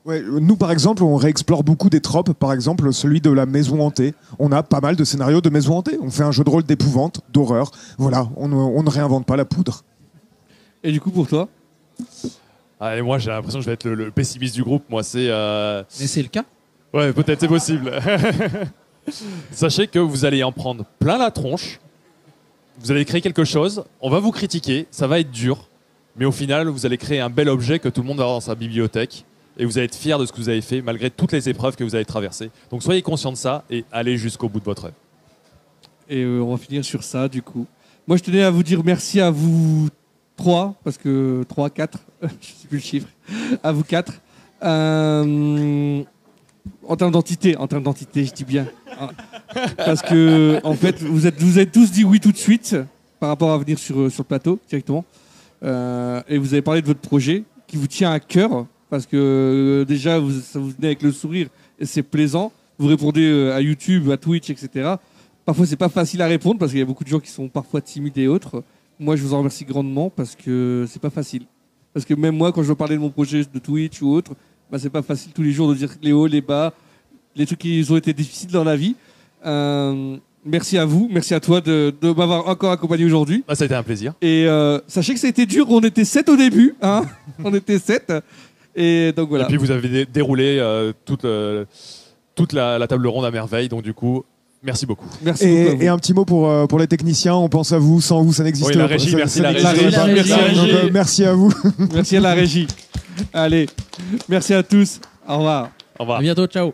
Ouais, nous, par exemple, on réexplore beaucoup des tropes. Par exemple, celui de la maison hantée. On a pas mal de scénarios de maison hantée. On fait un jeu de rôle d'épouvante, d'horreur. Voilà, on ne réinvente pas la poudre. Et du coup, pour toi? Et moi, j'ai l'impression que je vais être le pessimiste du groupe. Moi, c'est. Mais c'est le cas. Ouais, peut-être, c'est possible. Sachez que vous allez en prendre plein la tronche. Vous allez créer quelque chose. On va vous critiquer. Ça va être dur. Mais au final, vous allez créer un bel objet que tout le monde va avoir dans sa bibliothèque. Et vous allez être fier de ce que vous avez fait, malgré toutes les épreuves que vous avez traversées. Donc soyez conscient de ça et allez jusqu'au bout de votre rêve. Et on va finir sur ça, du coup. Moi, je tenais à vous dire merci à vous 3, parce que 3, 4, je ne sais plus le chiffre, à vous 4. En termes d'entité, je dis bien. Parce que, en fait, vous êtes tous dit oui tout de suite, par rapport à venir sur le plateau, directement. Et vous avez parlé de votre projet, qui vous tient à cœur. Parce que déjà, ça vous venait avec le sourire et c'est plaisant. Vous répondez à YouTube, à Twitch, etc. Parfois, c'est pas facile à répondre parce qu'il y a beaucoup de gens qui sont parfois timides et autres. Moi, je vous en remercie grandement parce que c'est pas facile. Parce que même moi, quand je veux parler de mon projet de Twitch ou autre, bah, c'est pas facile tous les jours de dire les hauts, les bas, les trucs qui ont été difficiles dans la vie. Merci à vous, merci à toi de m'avoir encore accompagné aujourd'hui. Ça a été un plaisir. Et sachez que ça a été dur, on était 7 au début. Hein on était 7. Et donc voilà. Et puis vous avez déroulé toute la table ronde à merveille, donc du coup, merci beaucoup. Merci beaucoup et un petit mot pour les techniciens, on pense à vous, sans vous ça n'existe pas. Oui, la régie, merci la régie. Donc, merci à vous. Merci à la régie. Allez, merci à tous. Au revoir. Au revoir. À bientôt, ciao.